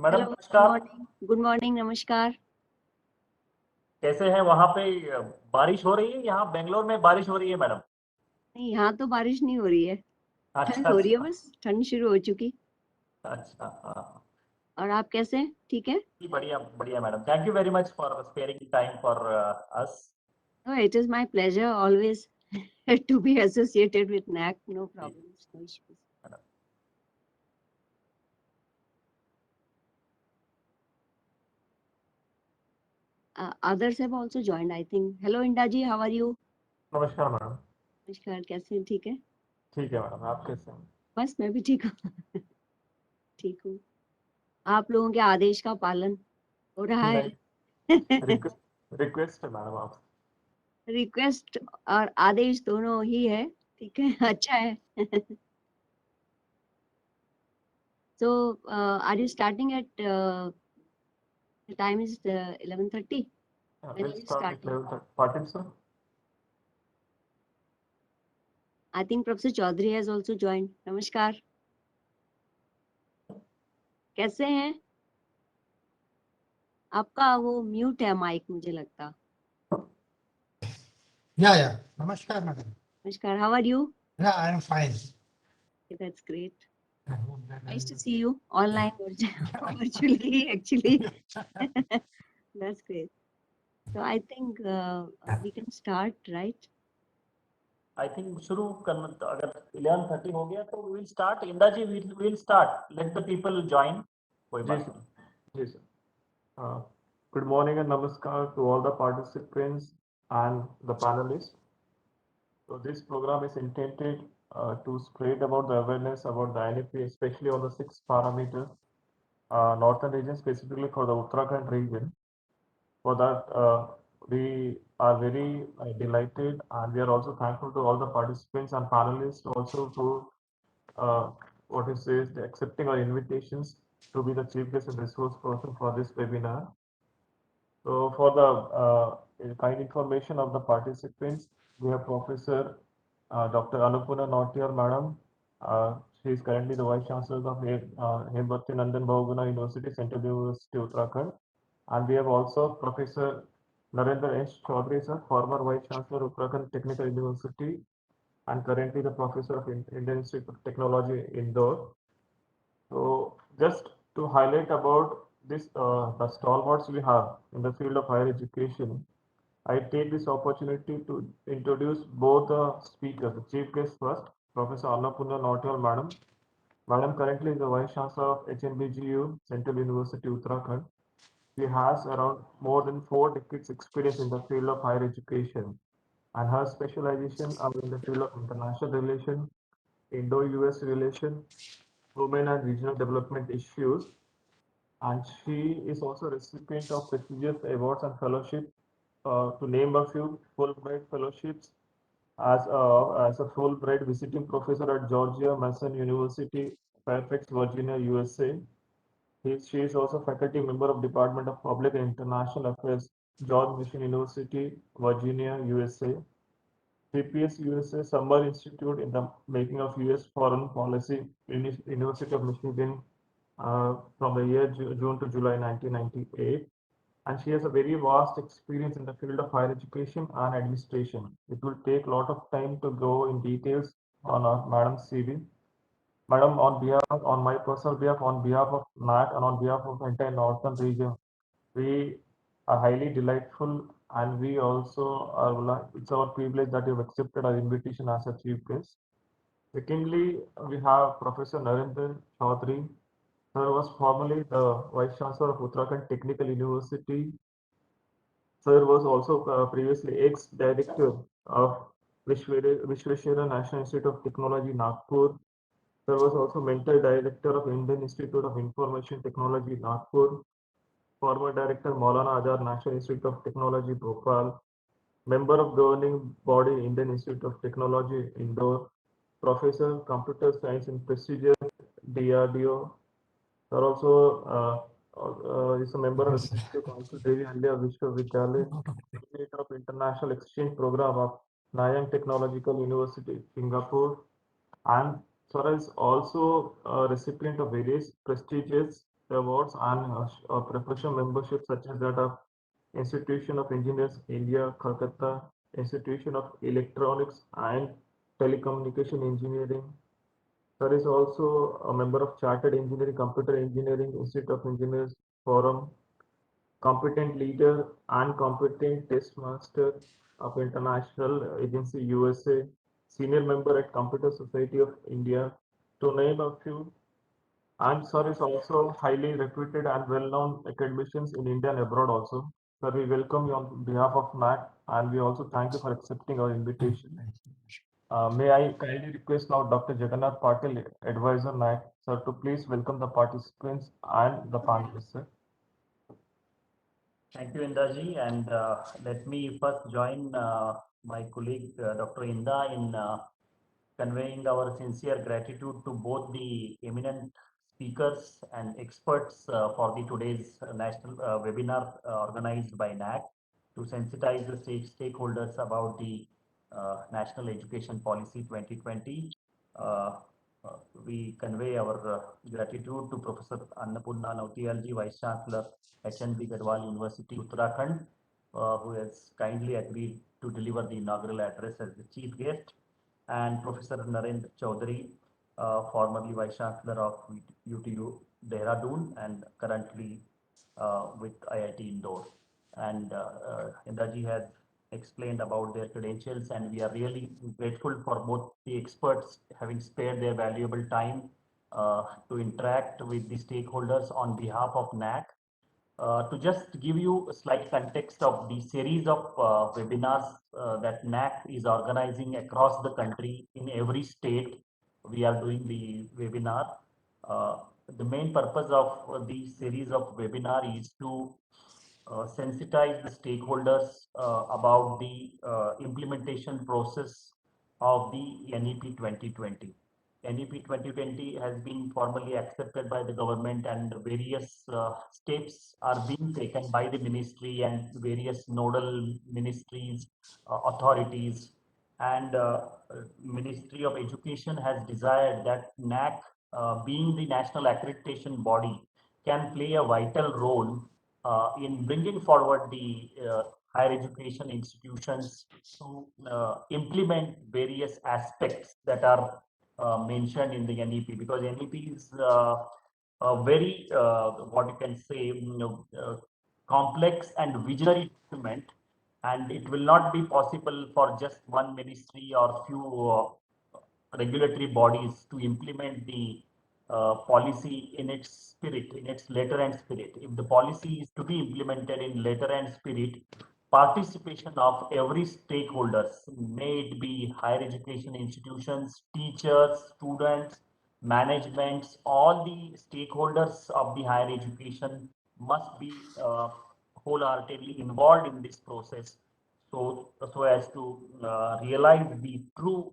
Madam hello, good नमस्कार। Morning. Good morning, नमस्कार। कैसे हैं वहां पे? बारिश हो रही है? यहाँ बेंगलोर में बारिश हो रही है मैडम। नहीं, यहाँ तो बारिश नहीं हो रही है। ठंड अच्छा हो रही है, अच्छा बस ठंड शुरू हो चुकी। अच्छा। हाँ और आप कैसे हैं? ठीक है? जी, बढ़िया बढ़िया madam. Thank you very much for sparing time for us. Oh, it is my pleasure always to be associated with NAAC. No problems, no issues. Others have also joined, I think. Hello, Inda ji, how are you? नमस्कार madam. नमस्कार, कैसे हैं? ठीक है? ठीक है madam, आप कैसे हैं? बस मैं भी ठीक हूँ। ठीक हूँ। आप लोगों के आदेश का पालन हो रहा है। नहीं, रिक्वेस्ट है मैडम आप। रिक्वेस्ट और आदेश दोनों ही है। ठीक है, अच्छा है। So, are you starting at the time is 11:30? When We'll are you start with starting? level 14 sir. I think Professor Chaudhary has also joined. नमस्कार, कैसे हैं? आपका वो म्यूट है माइक, मुझे लगता। Yeah. Namaskar, madam. नमस्कार, how are you? Yeah, I am fine. Okay, that's great. Nice to see you online virtually, actually. That's great. So I think we can start, right? I think शुरू करना, अगर 11:30 हो गया तो will start. इंदा जी will start, let the people join. कोई बात नहीं। जी sir. Good morning and namaskar to all the participants and the panelists. So this program is intended to spread about the awareness about the NEP, especially on the 6 parameters, northern region, specifically for the Uttarakhand region. For that, we are very delighted, and we are also thankful to all the participants and panelists also to what is says the accepting our invitations to be the chief guest and resource person for this webinar. So for the kind information of the participants, we have Professor Dr. Annapurna Nautiyar, Madam. She is currently the Vice Chancellor of Himalayan Nandan Bahuguna University, Central University, Uttarakhand. And we have also Professor Narendra S. Chaudhary, sir, former Vice Chancellor of Uttarakhand Technical University and currently the Professor of Indian Institute of Technology, Indore. So just to highlight about this, the stalwarts we have in the field of higher education, I take this opportunity to introduce both the speakers. The chief guest first, Professor Annapurna Nautiyal, Madam. Madam currently is the Vice Chancellor of HNBGU, Central University, Uttarakhand. She has around more than 4 decades experience in the field of higher education, and her specialization are in the field of international relations, Indo-US relations, women and regional development issues, and she is also recipient of prestigious awards and fellowship. To name a few, Fulbright fellowships as a Fulbright visiting professor at Georgia Mason University, Fairfax, Virginia, USA. She is also faculty member of Department of Public and International Affairs, George Mason University, Virginia, USA. CPS USA Summer Institute in the Making of US Foreign Policy, University of Michigan, from the year June to July 1998. And she has a very vast experience in the field of higher education and administration. It will take a lot of time to go in details on Madam's CV. Madam, on my personal behalf, on behalf of NAAC and on behalf of the entire northern region, we are highly delightful, and we also are. It's our privilege that you have accepted our invitation as a chief guest. Secondly, we have Professor Narendra Chaudhary. Sir was formerly the Vice Chancellor of Uttarakhand Technical University. Sir was also previously ex-director of Vishweshwara National Institute of Technology, Nagpur. Sir was also mentor director of Indian Institute of Information Technology, Nagpur. Former director Maulana Azad National Institute of Technology, Bhopal. Member of governing body Indian Institute of Technology, Indore. Professor Computer Science in prestigious DRDO. Sir also is a member of Executive Council, Devi India Vishwavidyalaya, coordinator of International Exchange Program of Nanyang Technological University, Singapore, and Sir is also a recipient of various prestigious awards and professional membership such as that of Institution of Engineers India, Kolkata, Institution of Electronics and Telecommunication Engineering. Sir is also a member of Chartered Engineering, Computer Engineering, Institute of Engineers Forum, competent leader and competent test master of International Agency USA, senior member at Computer Society of India, to name a few. And sir is also highly reputed and well-known academicians in India and abroad also. Sir, we welcome you on behalf of NAAC and we also thank you for accepting our invitation. May I kindly request now Dr. Jagannath Patil, Advisor NAAC, sir, to please welcome the participants and the panelists, sir. Thank you, Indaji, and let me first join my colleague Dr. Inda in conveying our sincere gratitude to both the eminent speakers and experts for the today's national webinar organized by NAAC to sensitize the stakeholders about the National Education Policy 2020. We convey our gratitude to Professor Annapurna Nautiyalji, Vice Chancellor, HNB Gadwal University, Uttarakhand, who has kindly agreed to deliver the inaugural address as the chief guest, and Professor Narendra Chaudhary, formerly Vice Chancellor of UTU Dehradun and currently with IIT Indore. And Indraji has explained about their credentials, and we are really grateful for both the experts having spared their valuable time to interact with the stakeholders on behalf of NAAC. To just give you a slight context of the series of webinars that NAAC is organizing across the country in every state, we are doing the webinar. The main purpose of the series of webinar is to sensitize the stakeholders about the implementation process of the NEP 2020. NEP 2020 has been formally accepted by the government, and various steps are being taken by the ministry and various nodal ministries, authorities, and Ministry of Education has desired that NAAC, being the national accreditation body, can play a vital role in bringing forward the higher education institutions to implement various aspects that are mentioned in the NEP, because NEP is a very what you can say, complex and visionary document, and it will not be possible for just one ministry or few regulatory bodies to implement the policy in its spirit, in its letter and spirit. If the policy is to be implemented in letter and spirit, participation of every stakeholders, may it be higher education institutions, teachers, students, managements, all the stakeholders of the higher education must be wholeheartedly involved in this process, so as to realize the true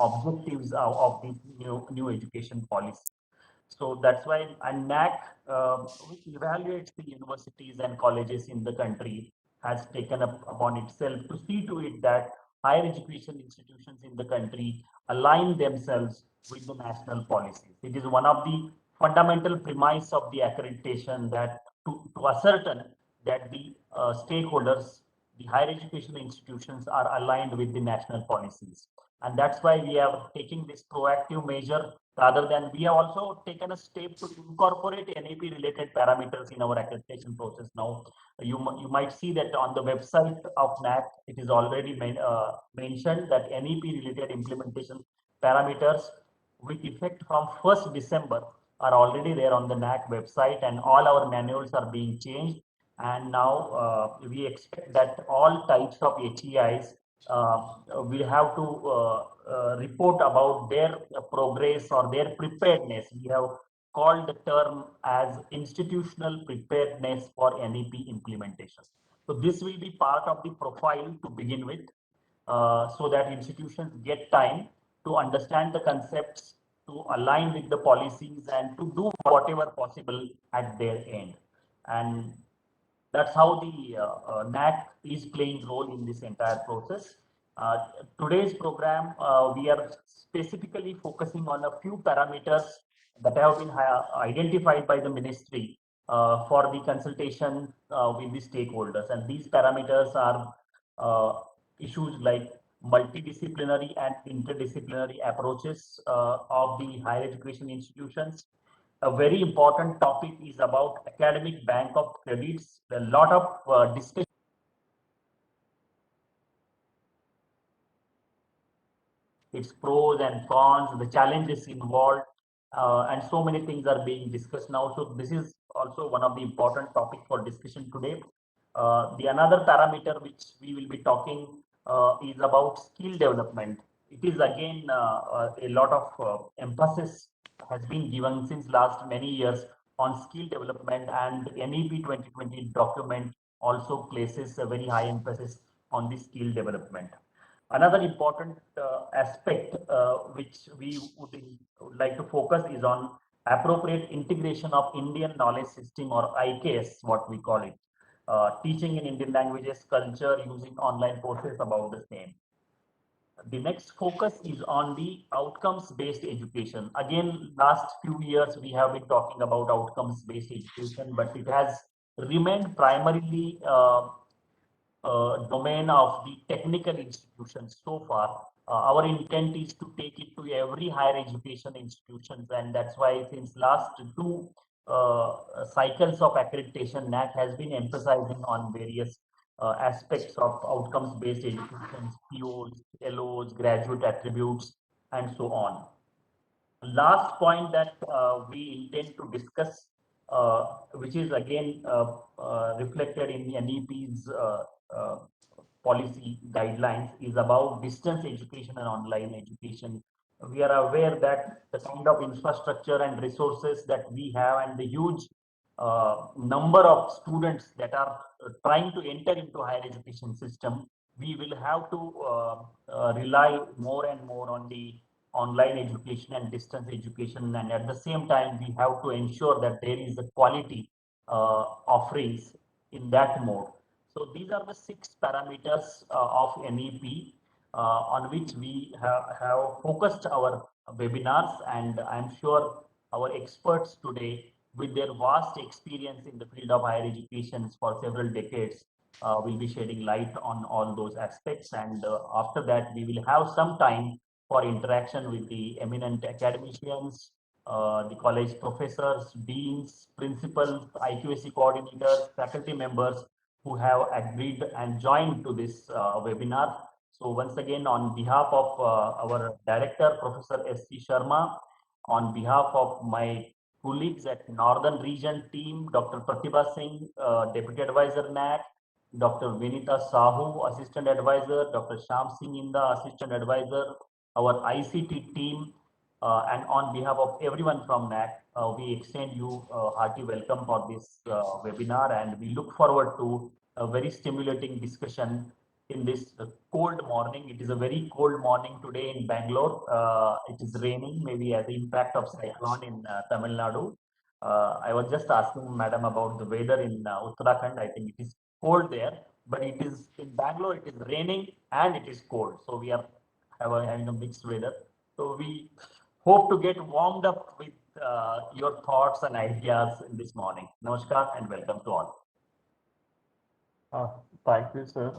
objectives of this new education policy. So that's why, and NAAC, which evaluates the universities and colleges in the country, has taken up upon itself to see to it that higher education institutions in the country align themselves with the national policies. It is one of the fundamental premise of the accreditation that to ascertain that the stakeholders, the higher education institutions, are aligned with the national policies. And that's why we are taking this proactive measure, rather than we have also taken a step to incorporate NEP related parameters in our accreditation process. Now, you might see that on the website of NAAC, it is already mentioned that NEP related implementation parameters with effect from 1st December are already there on the NAAC website, and all our manuals are being changed. And now we expect that all types of HEIs will have to report about their progress or their preparedness. We have called the term as institutional preparedness for NEP implementation. So this will be part of the profile to begin with, so that institutions get time to understand the concepts, to align with the policies, and to do whatever possible at their end. And that's how the NAAC is playing role in this entire process. Today's program, we are specifically focusing on a few parameters that have been identified by the ministry for the consultation with the stakeholders. And these parameters are issues like multidisciplinary and interdisciplinary approaches of the higher education institutions. A very important topic is about academic bank of credits. A lot of discussion. Its pros and cons, the challenges involved, and so many things are being discussed now. So this is also one of the important topics for discussion today. The another parameter which we will be talking is about skill development. It is again a lot of emphasis has been given since last many years on skill development, and NEP 2020 document also places a very high emphasis on the skill development. Another important aspect which we would like to focus is on appropriate integration of Indian knowledge system, or IKS, what we call it. Teaching in Indian languages, culture, using online courses about the same. The next focus is on the outcomes-based education. Again, last few years we have been talking about outcomes-based education, but it has remained primarily domain of the technical institutions so far. Our intent is to take it to every higher education institutions, and that's why since last two cycles of accreditation, NAAC has been emphasizing on various aspects of outcomes-based education, POs, LOs, graduate attributes, and so on. Last point that we intend to discuss, which is again reflected in the NEP's policy guidelines, is about distance education and online education. We are aware that the kind of infrastructure and resources that we have, and the huge number of students that are trying to enter into higher education system, we will have to rely more and more on the online education and distance education, and at the same time we have to ensure that there is a quality offerings in that mode. So these are the 6 parameters of NEP on which we have focused our webinars, and I'm sure our experts today, with their vast experience in the field of higher education for several decades, will be shedding light on all those aspects. And after that, we will have some time for interaction with the eminent academicians, the college professors, deans, principals, IQAC coordinators, faculty members who have agreed and joined to this webinar. So once again, on behalf of our director, Professor S.C. Sharma, on behalf of my colleagues at Northern Region team, Dr. Pratibha Singh, Deputy Advisor NAAC, Dr. Vinita Sahu, Assistant Advisor, Dr. Sham Singh Inda, Assistant Advisor, our ICT team, and on behalf of everyone from NAAC, we extend you a hearty welcome for this webinar, and we look forward to a very stimulating discussion in this cold morning. It is a very cold morning today in Bangalore. It is raining, maybe as the impact of cyclone in Tamil Nadu. I was just asking Madam about the weather in Uttarakhand. I think it is cold there, but it is in Bangalore, it is raining and it is cold. So we are having a mixed weather. So we hope to get warmed up with your thoughts and ideas in this morning. Namaskar and welcome to all. Thank you, sir,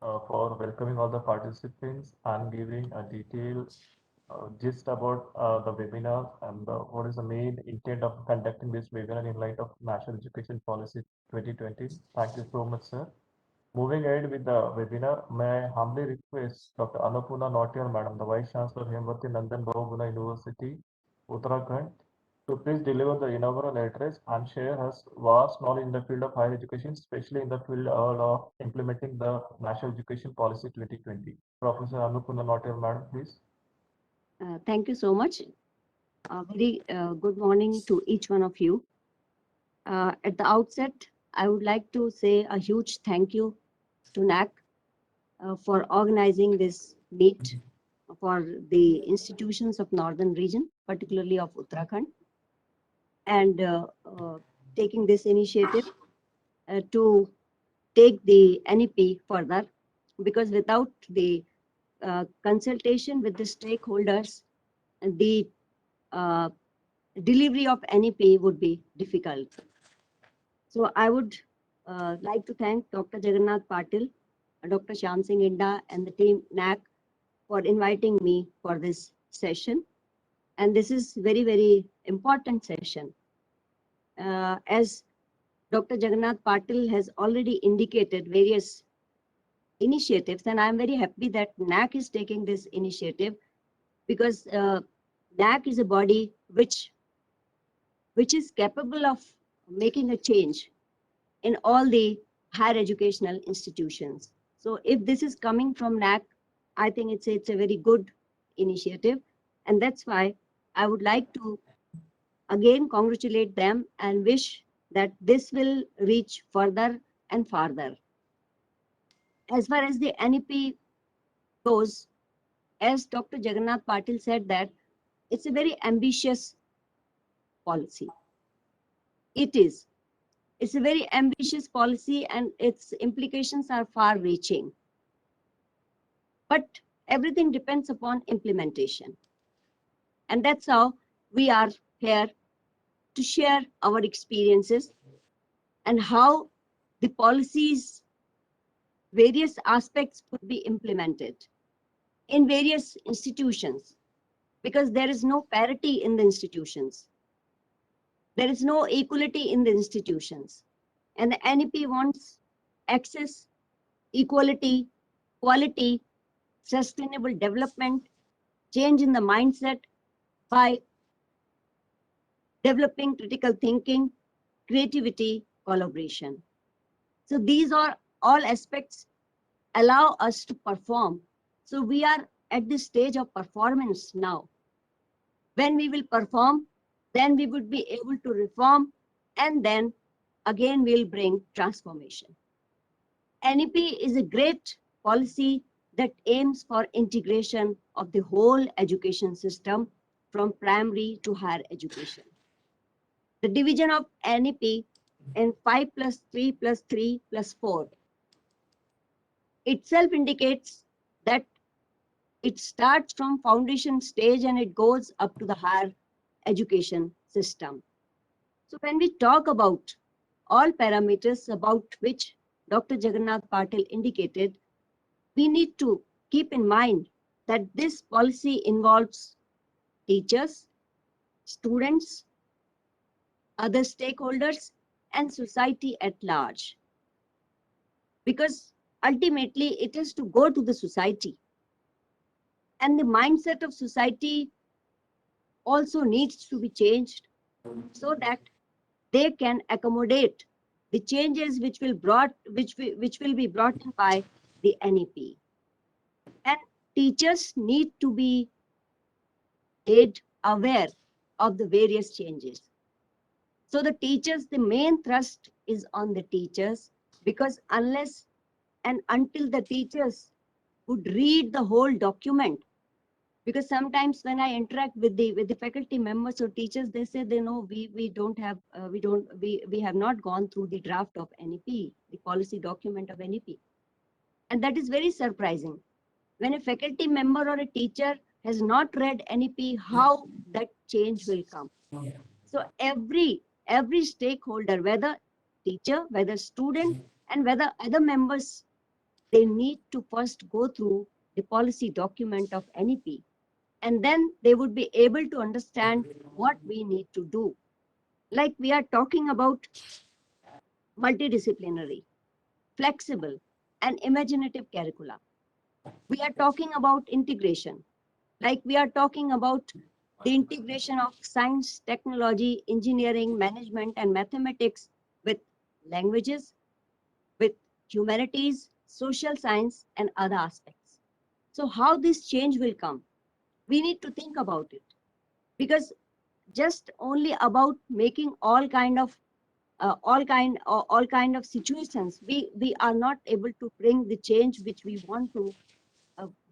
for welcoming all the participants and giving a detailed gist about the webinar and what is the main intent of conducting this webinar in light of National Education Policy 2020. Thank you so much, sir. Moving ahead with the webinar, may I humbly request Dr. Annapurna Nautiyal Madam, the Vice Chancellor, Hemvati Nandan Bahuguna University, Uttarakhand, to please deliver the inaugural address and share her vast knowledge in the field of higher education, especially in the field of implementing the National Education Policy 2020. Professor Annapurna Nautiyal Madam, please. Thank you so much. Very good morning to each one of you. At the outset, I would like to say a huge thank you to NAAC for organizing this meet for the institutions of Northern region, particularly of Uttarakhand, and taking this initiative to take the NEP further, because without the consultation with the stakeholders, the delivery of NEP would be difficult. So I would like to thank Dr. Jagannath Patil, Dr. Shyam Singh Inda, and the team NAAC for inviting me for this session. And this is very, very important session. As Dr. Jagannath Patil has already indicated various initiatives, and I'm very happy that NAAC is taking this initiative, because NAAC is a body which is capable of making a change in all the higher educational institutions. So if this is coming from NAAC, I think it's a very good initiative. And that's why I would like to again congratulate them and wish that this will reach further and farther. As far as the NEP goes, as Dr. Jagannath Patil said, that it's a very ambitious policy. It is. It's a very ambitious policy and its implications are far reaching. But everything depends upon implementation. And that's how we are here to share our experiences and how the policies, various aspects could be implemented in various institutions, because there is no parity in the institutions. There is no equality in the institutions. And the NEP wants access, equality, quality, sustainable development, change in the mindset by developing critical thinking, creativity, collaboration. So these are all aspects allow us to perform. So we are at this stage of performance now. When we will perform, then we would be able to reform, and then again we'll bring transformation. NEP is a great policy that aims for integration of the whole education system from primary to higher education. The division of NEP in 5+3+3+4 itself indicates that it starts from foundation stage and it goes up to the higher education system. So when we talk about all parameters about which Dr. Jagannath Patil indicated, we need to keep in mind that this policy involves teachers, students, other stakeholders, and society at large. Because ultimately it is to go to the society. And the mindset of society also needs to be changed so that they can accommodate the changes which will be brought in by the NEP. And teachers need to be made aware of the various changes. So the teachers, the main thrust is on the teachers, because unless and until the teachers would read the whole document, because sometimes when I interact with the faculty members or teachers, they say they know we have not gone through the draft of NEP, the policy document of NEP. And that is very surprising. When a faculty member or a teacher has not read NEP, how that change will come. So every stakeholder, whether teacher, whether student, and whether other members, they need to first go through the policy document of NEP. And then they would be able to understand what we need to do. Like we are talking about multidisciplinary, flexible, and imaginative curricula. We are talking about integration. Like we are talking about the integration of science, technology, engineering, management, and mathematics with languages, with humanities, social science, and other aspects. So how this change will come? We need to think about it, because just only about making all kind of situations, we are not able to bring the change which we want to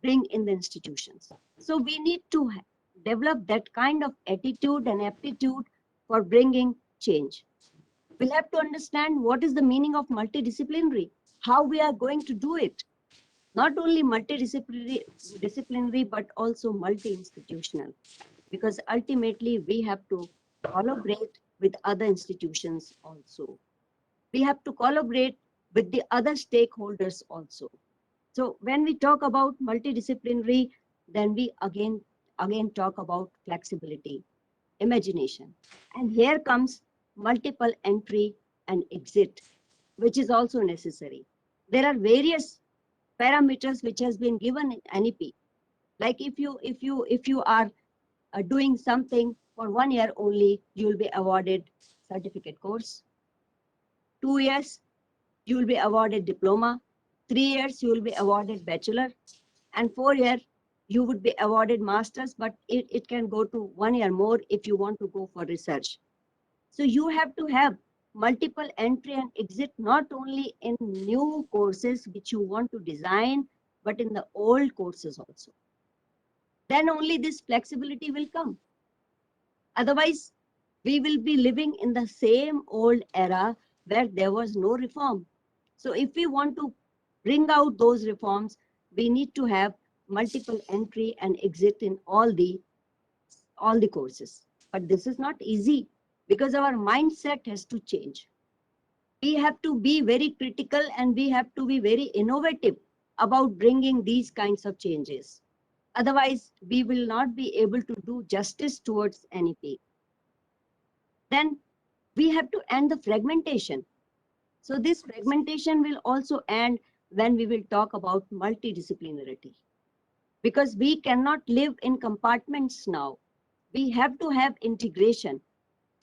bring in the institutions. So we need to develop that kind of attitude and aptitude for bringing change. We'll have to understand what is the meaning of multidisciplinary, how we are going to do it. Not only multidisciplinary, but also multi-institutional, because ultimately we have to collaborate with other institutions also. We have to collaborate with the other stakeholders also. So when we talk about multidisciplinary, then we again talk about flexibility, imagination. And here comes multiple entry and exit, which is also necessary. There are various parameters which has been given in NEP. Like if you are doing something for 1 year only, you will be awarded certificate course. 2 years, you will be awarded diploma. 3 years, you will be awarded bachelor. And 4 years, you would be awarded masters, but it can go to 1 year more if you want to go for research. So you have to have multiple entry and exit, not only in new courses which you want to design, but in the old courses also. Then only this flexibility will come. Otherwise, we will be living in the same old era where there was no reform. So if we want to bring out those reforms, we need to have multiple entry and exit in all the courses. But this is not easy because our mindset has to change. We have to be very critical and we have to be very innovative about bringing these kinds of changes. Otherwise, we will not be able to do justice towards NEP. Then we have to end the fragmentation. So this fragmentation will also end when we will talk about multidisciplinarity. Because we cannot live in compartments now. We have to have integration.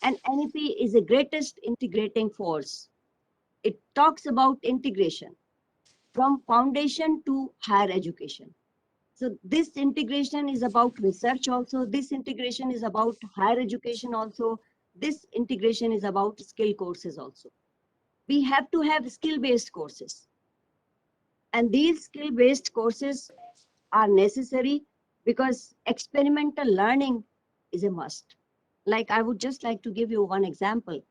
And NEP is the greatest integrating force. It talks about integration from foundation to higher education. So this integration is about research also. This integration is about higher education also. This integration is about skill courses also. We have to have skill-based courses. And these skill-based courses are necessary because experimental learning is a must. Like I would just like to give you one example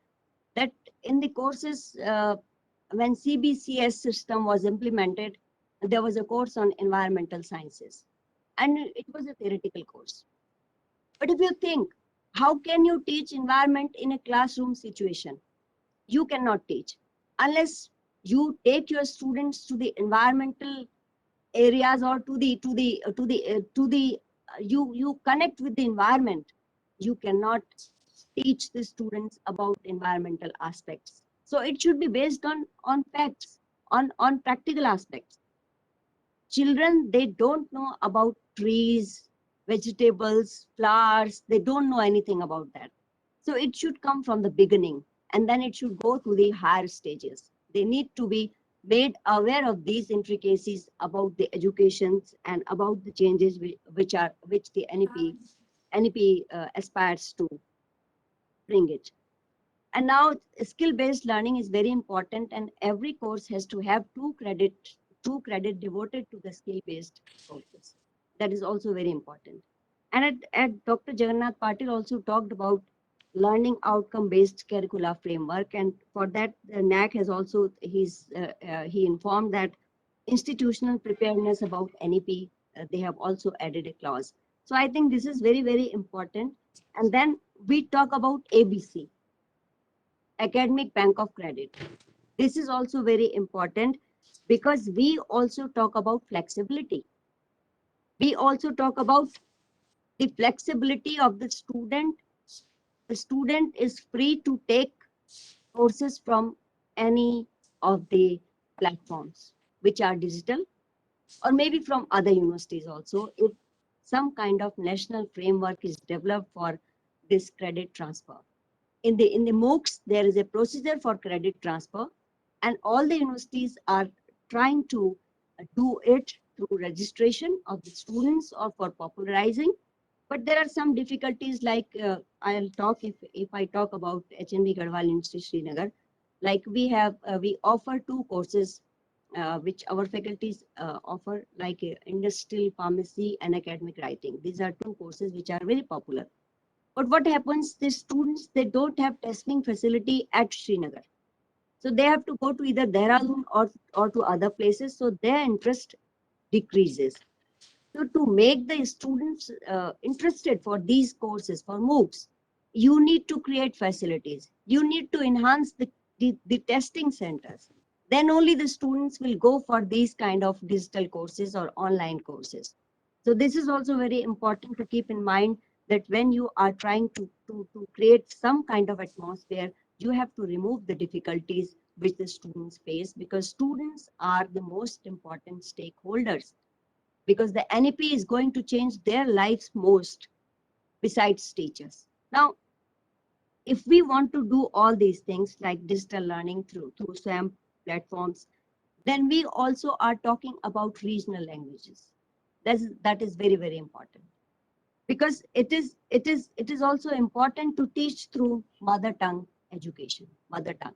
that in the courses, when CBCS system was implemented, there was a course on environmental sciences and it was a theoretical course. But if you think, how can you teach environment in a classroom situation? You cannot teach unless you take your students to the environmental areas or you connect with the environment. You cannot teach the students about environmental aspects. So it should be based on facts, on practical aspects. Children, they don't know about trees, vegetables, flowers. They don't know anything about that. So it should come from the beginning and then it should go to the higher stages. They need to be made aware of these intricacies about the educations and about the changes which the NEP aspires to bring it. And now skill-based learning is very important and every course has to have 2 credit devoted to the skill-based courses. That is also very important. And at Dr. Jagannath Patil also talked about learning outcome-based curricula framework, and for that the NAAC has also he informed that institutional preparedness about NEP, they have also added a clause. So I think this is very, very important. And then we talk about ABC, Academic Bank of Credit. This is also very important because we also talk about flexibility. We also talk about the flexibility of the student. The student is free to take courses from any of the platforms which are digital or maybe from other universities also if some kind of national framework is developed for this credit transfer. In the MOOCs, there is a procedure for credit transfer and all the universities are trying to do it through registration of the students or for popularizing. But there are some difficulties like I'll talk if I talk about HNB Garhwal University Srinagar, like we offer 2 courses which our faculties offer, like industrial pharmacy and academic writing. These are 2 courses which are very popular. But what happens, the students, they don't have testing facility at Srinagar. So they have to go to either Dehradun or to other places. So their interest decreases. So to make the students interested for these courses, for MOOCs, you need to create facilities. You need to enhance the testing centers. Then only the students will go for these kind of digital courses or online courses. So this is also very important to keep in mind, that when you are trying to create some kind of atmosphere, you have to remove the difficulties which the students face, because students are the most important stakeholders, because the NEP is going to change their lives most besides teachers. Now, if we want to do all these things like digital learning through SWAM platforms, then we also are talking about regional languages. That is very, very important, because it is also important to teach through mother tongue education, mother tongue.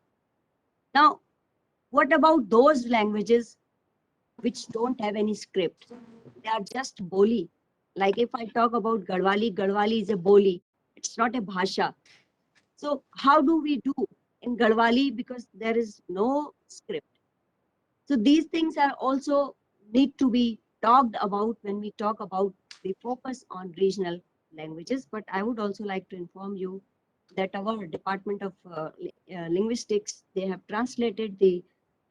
Now, what about those languages which don't have any script? They are just boli. Like if I talk about Garhwali, Garhwali is a boli. It's not a bhasha. So how do we do in Garhwali, because there is no script? So these things are also need to be talked about when we talk about the focus on regional languages. But I would also like to inform you that our Department of Linguistics, they have translated the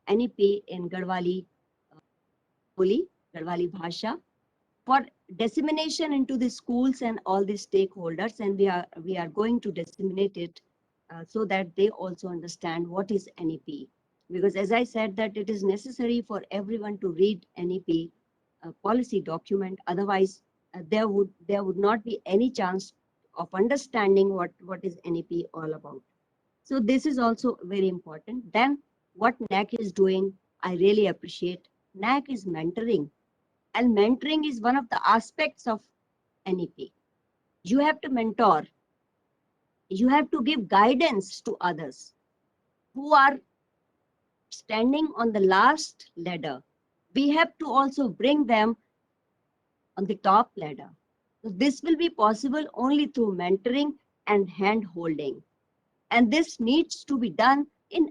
NEP in Garhwali Boli, Garhwali Bhasha, for dissemination into the schools and all the stakeholders, and we are going to disseminate it so that they also understand what is NEP. Because as I said, that it is necessary for everyone to read NEP policy document. Otherwise, there would not be any chance of understanding what is NEP all about. So this is also very important. Then what NAAC is doing, I really appreciate. NAAC is mentoring, and mentoring is one of the aspects of NEP. You have to mentor. You have to give guidance to others who are standing on the last ladder. We have to also bring them on the top ladder. So this will be possible only through mentoring and hand holding. And this needs to be done in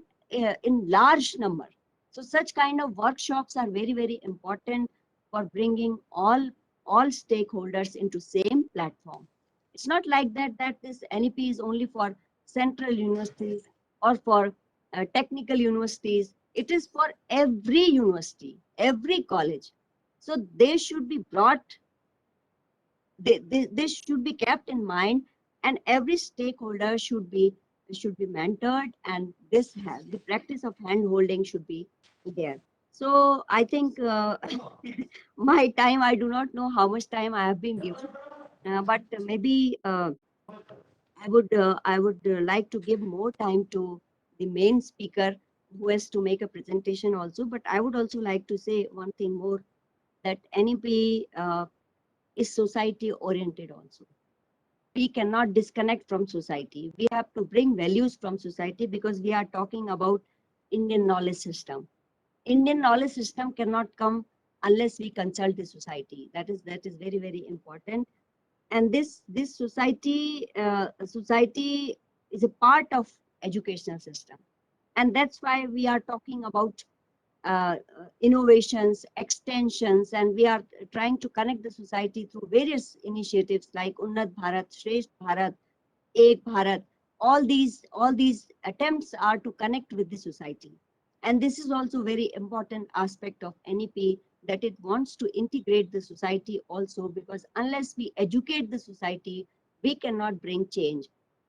large number. So such kind of workshops are very, very important for bringing all stakeholders into same platform. It's not like that this NEP is only for central universities or for technical universities. It is for every university, every college. So they should be brought, they should be kept in mind, and every stakeholder should be mentored, and the practice of hand holding should be there. So I think my time, I do not know how much time I have been given, but maybe I would like to give more time to the main speaker who has to make a presentation also. But I would also like to say one thing more, that NEP is society oriented also. We cannot disconnect from society. We have to bring values from society, because we are talking about Indian knowledge system. Indian knowledge system cannot come unless we consult the society. That is very, very important. And this society is a part of educational system, and that's why we are talking about innovations, extensions, and we are trying to connect the society through various initiatives like Unnat Bharat, Shresth Bharat, Ek Bharat. All these attempts are to connect with the society. And this is also very important aspect of NEP, that it wants to integrate the society also, because unless we educate the society, we cannot bring change.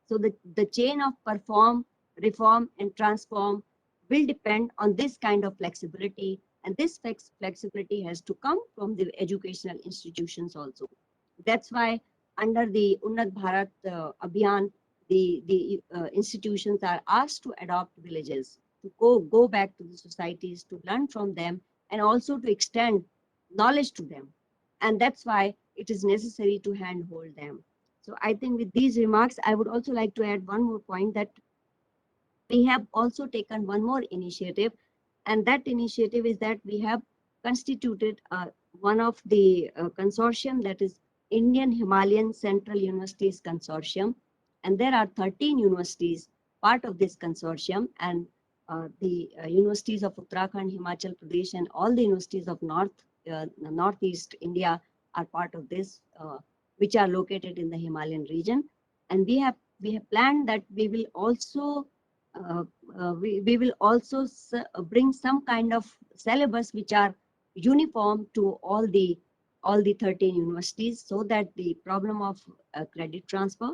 So the chain of perform, reform, and transform will depend on this kind of flexibility, and this flexibility has to come from the educational institutions also. That's why under the Unnat Bharat Abhiyan, the institutions are asked to adopt villages, to go back to the societies, to learn from them, and also to extend knowledge to them. And that's why it is necessary to handhold them. So I think with these remarks, I would also like to add one more point, that we have also taken one more initiative, and that initiative is that we have constituted one of the consortium, that is Indian Himalayan Central Universities Consortium. And there are 13 universities part of this consortium, and the universities of Uttarakhand, Himachal Pradesh, and all the universities of Northeast India are part of this, which are located in the Himalayan region. And we have we have planned that we will also we will also bring some kind of syllabus which are uniform to all the 13 universities, so that the problem of credit transfer,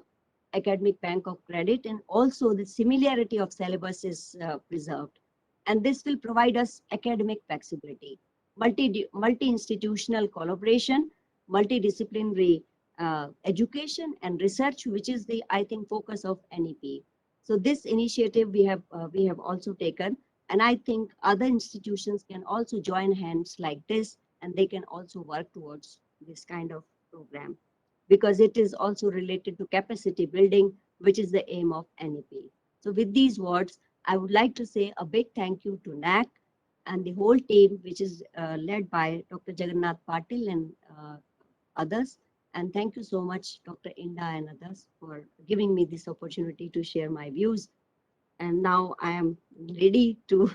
academic bank of credit, and also the similarity of syllabus is preserved. And this will provide us academic flexibility, multi-institutional collaboration, multidisciplinary education and research, which is the, I think, focus of NEP. So this initiative we have also taken, and I think other institutions can also join hands like this, and they can also work towards this kind of program, because it is also related to capacity building, which is the aim of NEP. So with these words, I would like to say a big thank you to NAAC and the whole team, which is led by Dr. Jagannath Patil and others. And thank you so much, Dr. Inda and others, for giving me this opportunity to share my views. And now I am ready to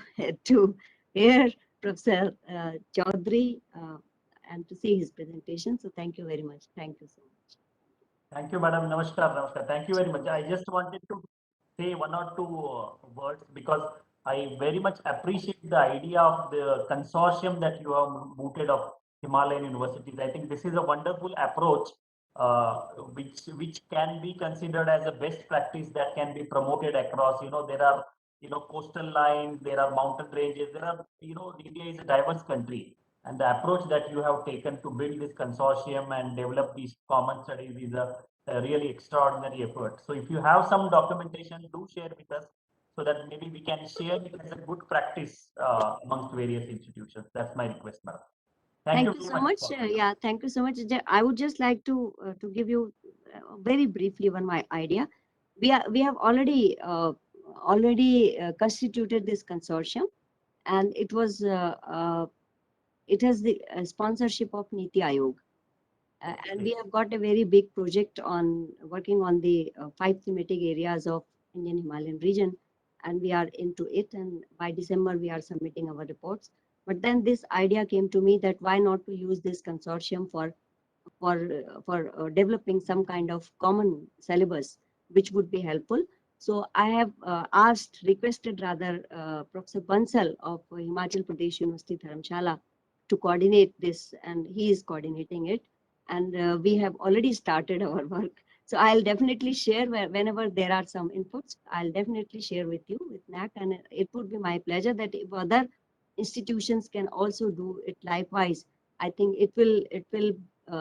hear Professor Chaudhary and to see his presentation. So thank you very much. Thank you so much. Thank you, Madam. Namaskar. Namaskar. Thank you very much. I just wanted to say one or two words, because I very much appreciate the idea of the consortium that you have mooted of Himalayan universities. I think this is a wonderful approach, which can be considered as a best practice that can be promoted across. There are coastal lines, there are mountain ranges, there are India is a diverse country, and the approach that you have taken to build this consortium and develop these common studies is a really extraordinary effort. So if you have some documentation, do share with us, so that maybe we can share it as a good practice amongst various institutions. That's my request, madam. Thank you so much. Yeah, thank you so much. I would just like to give you very briefly my idea. We have already constituted this consortium, and it was it has the sponsorship of Niti Aayog. And we have got a very big project on working on the 5 thematic areas of Indian Himalayan region, and we are into it. And by December, we are submitting our reports. But then this idea came to me that why not to use this consortium for developing some kind of common syllabus, which would be helpful. So I have requested rather, Professor Bansal of Himachal Pradesh University, Dharamshala, to coordinate this, and he is coordinating it. And we have already started our work. So I'll definitely share whenever there are some inputs. I'll definitely share with you, with NAAC, and it would be my pleasure that if other institutions can also do it likewise, I think it will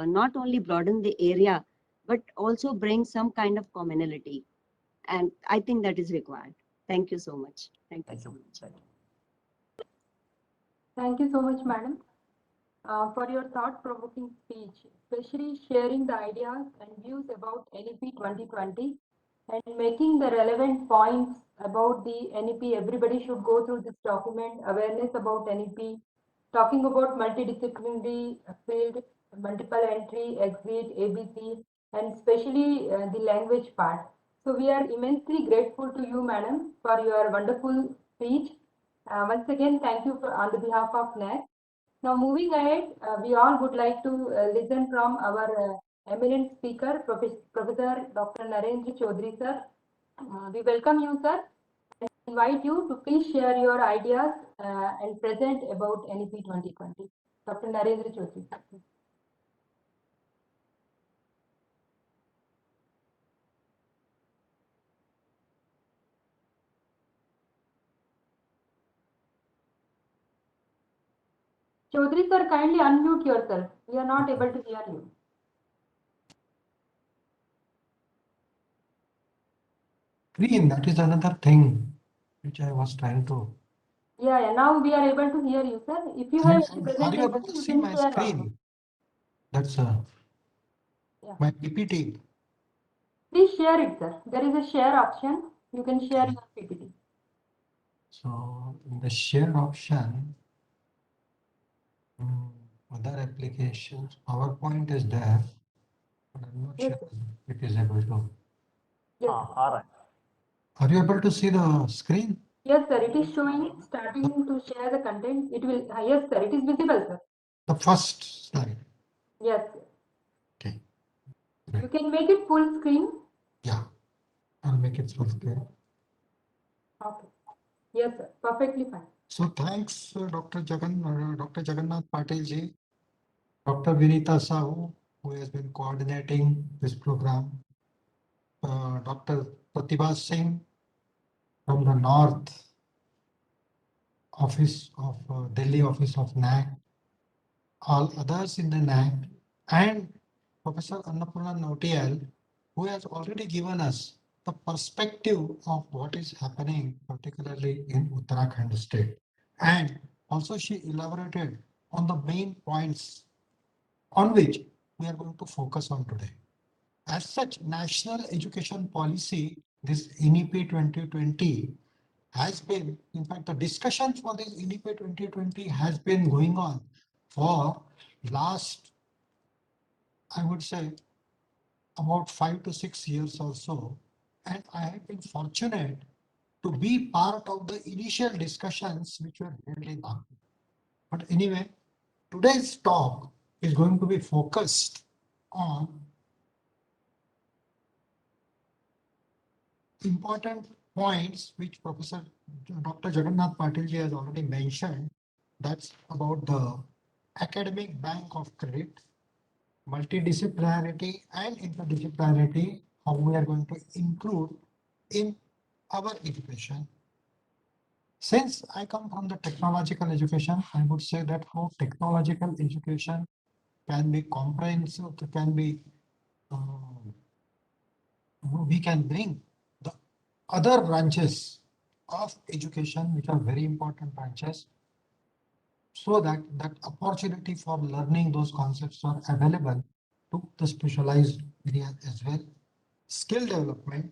not only broaden the area, but also bring some kind of commonality. And I think that is required. Thank you so much. Thank you so much. Thank you so much, madam, for your thought-provoking speech, especially sharing the ideas and views about NEP 2020 and making the relevant points about the NEP. Everybody should go through this document, awareness about NEP, talking about multidisciplinary field, multiple entry, exit, ABC, and especially the language part. So we are immensely grateful to you, madam, for your wonderful speech. Once again, thank you on the behalf of NAAC. Now, moving ahead, we all would like to listen from our eminent speaker, Professor Dr. Narendra Chaudhary, sir. We welcome you, sir, and invite you to please share your ideas and present about NEP 2020. Dr. Narendra Chaudhary, sir. Chaudhary, sir, kindly unmute yourself. We are not able to hear you. Green, that is another thing which I was trying to. Yeah, now we are able to hear you, sir. If you have any Are you able presentation, to you see can my share. screen? That's my PPT. Please share it, sir. There is a share option. You can share your PPT. So in the share option, other applications, PowerPoint is there, but I'm not Yes, sure it is able to. Yes, all right. Are you able to see the screen? yes, sir. It is showing starting to share the content. It will. Yes, sir. It is visible, sir. The first slide. Yes. Okay. You can make it full screen. Yeah, I'll make it okay. Okay. Yes, sir. Perfectly fine. So thanks, Dr. Jagannath Patil ji, Dr. Vinita Sahu, who has been coordinating this program, Dr. Pratibha Singh from the North Office of Delhi Office of NAAC, all others in the NAAC, and Professor Annapurna Nautiyal, who has already given us the perspective of what is happening, particularly in Uttarakhand state. And also she elaborated on the main points on which we are going to focus on today. As such, national education policy, this NEP 2020, has been, in fact, the discussion for this NEP 2020 has been going on for last, I would say, about 5 to 6 years or so. And I have been fortunate to be part of the initial discussions which were held in Nagpur. But anyway, today's talk is going to be focused on important points which Professor Dr. Jagannath Patil ji has already mentioned. That's about the academic bank of credit, multidisciplinarity and interdisciplinarity, how we are going to include in our education. Since I come from the technological education, I would say that how technological education can be comprehensive, can be, we can bring the other branches of education, which are very important branches, so that that opportunity for learning those concepts are available to the specialized areas as well. Skill development.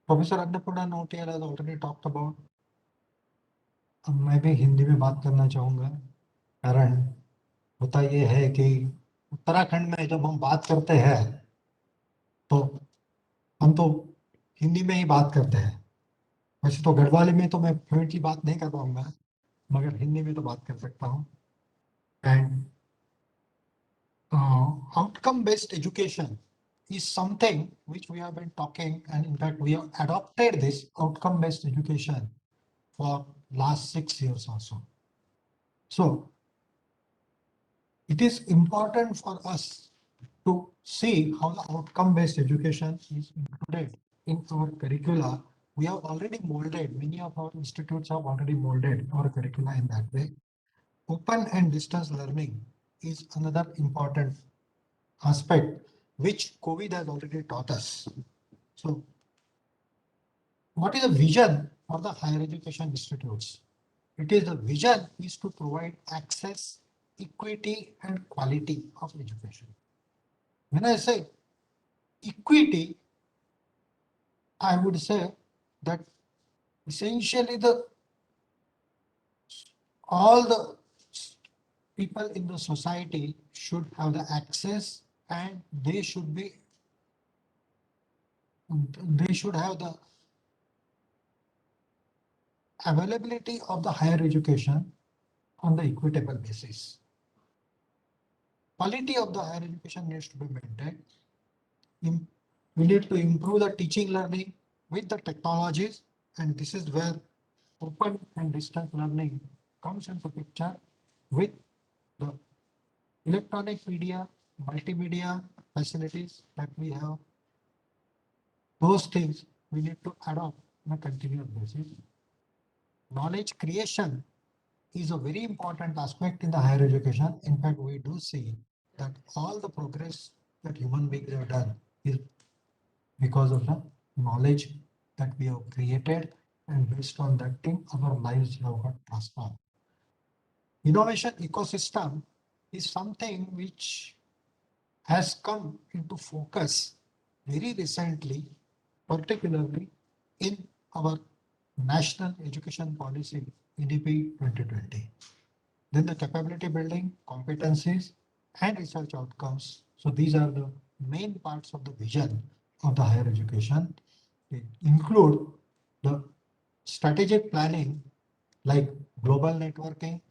Professor Annapurna Nautiyal has already talked about. अब मैं भी हिंदी में बात करना चाहूँगा, कारण होता ये है कि उत्तराखंड में जब हम बात करते हैं तो हम तो हिंदी में ही बात करते हैं. वैसे तो गढ़वाली में तो मैं फ्लुएंटली बात नहीं कर पाऊंगा, मगर हिंदी में तो बात कर सकता हूँ. And outcome based education is something which we have been talking, and in fact we have adopted this outcome based education for last 6 years or so. So it is important for us to see how the outcome based education is included in our curricula. We have already molded, many of our institutes have already molded our curricula in that way. Open and distance learning is another important aspect which COVID has already taught us. So what is the vision for the higher education institutes? It is the vision is to provide access, equity and quality of education. When I say equity, I would say that essentially all the people in the society should have the access, and they should have the availability of the higher education on the equitable basis. Quality of the higher education needs to be maintained. We need to improve the teaching learning with the technologies, and this is where open and distance learning comes into picture with the electronic media, multimedia facilities that we have. Those things we need to adopt on a continuous basis. Knowledge creation is a very important aspect in the higher education. In fact, we do see that all the progress that human beings have done is because of the knowledge that we have created, and based on that thing, our lives have got transformed. Innovation ecosystem is something which has come into focus very recently, particularly in our national education policy, NEP 2020. Then the capability building, competencies, and research outcomes. So these are the main parts of the vision of the higher education. They include the strategic planning like global networking,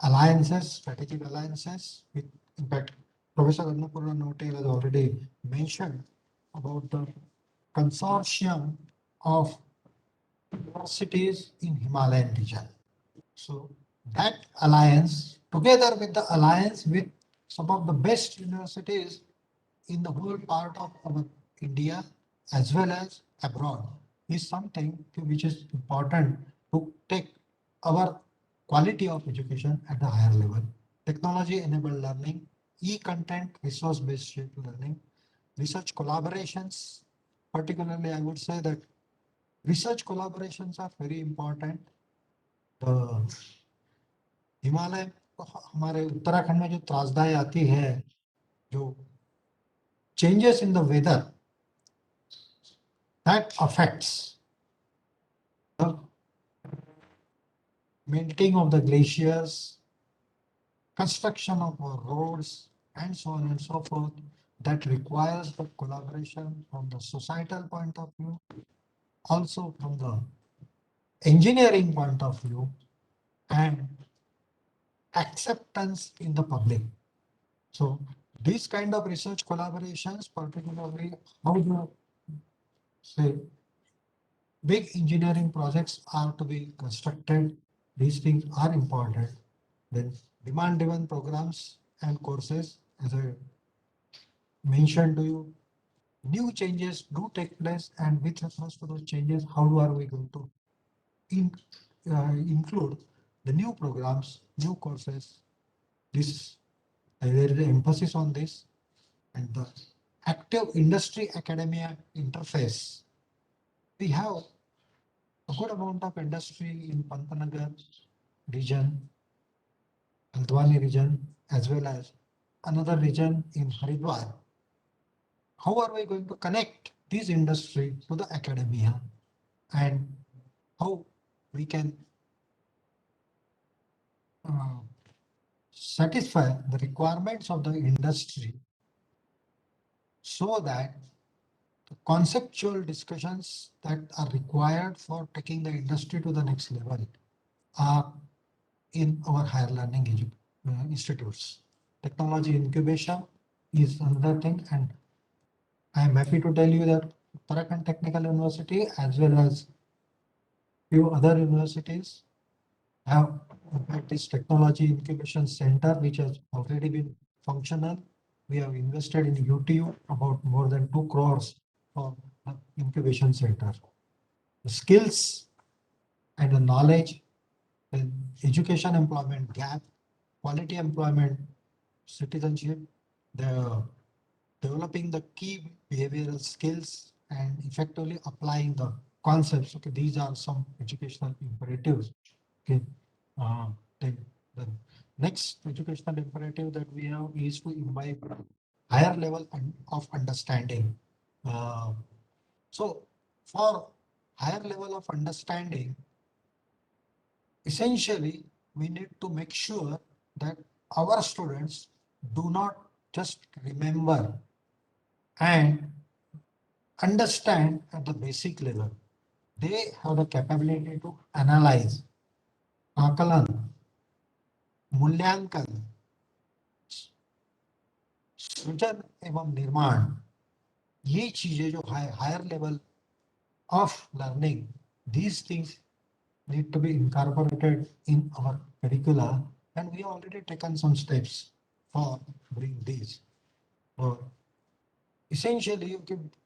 alliances, strategic alliances. In fact, Professor Annapurna Nautiyal has already mentioned about the consortium of universities in Himalayan region. So that alliance, together with the alliance with some of the best universities in the whole part of our India as well as abroad, is something which is important to take our quality of education at a higher level. Technology enabled learning, e-content, resource based learning, research collaborations. Particularly, I would say that research collaborations are very important. Himalaya हमारे उत्तराखंड में जो त्रासदाई आती है, जो changes in the weather that affects the melting of the glaciers, construction of our roads, and so on and so forth, that requires the collaboration from the societal point of view, also from the engineering point of view, and acceptance in the public. So these kind of research collaborations, particularly how you say big engineering projects are to be constructed, these things are important. Then demand-driven programs and courses, as I mentioned to you, new changes do take place, and with reference to those changes, how are we going to include the new programs, new courses? This there is an emphasis on this, and the active industry academia interface. We have a good amount of industry in Pantanagar region, Haldwani region, as well as another region in Haridwar. How are we going to connect this industry to the academia, and how we can satisfy the requirements of the industry so that the conceptual discussions that are required for taking the industry to the next level are in our higher learning institutes. Technology incubation is another thing, and I am happy to tell you that Uttarakhand Technical University as well as few other universities have this technology incubation center, which has already been functional. We have invested in UTU about more than 2 crores for the incubation center. The skills and the knowledge, the education employment gap, quality employment, citizenship, the developing the key behavioral skills and effectively applying the concepts. Okay, these are some educational imperatives. Okay, the next educational imperative that we have is to imbibe higher level of understanding. So for higher level of understanding, essentially we need to make sure that our students do not just remember and understand at the basic level. They have the capability to analyze, आकलन, मूल्यांकन, सृजन एवं निर्माण, ये चीजें जो higher level of learning, these things need to be incorporated in our curricula, and we have already taken some steps for doing these. Essentially,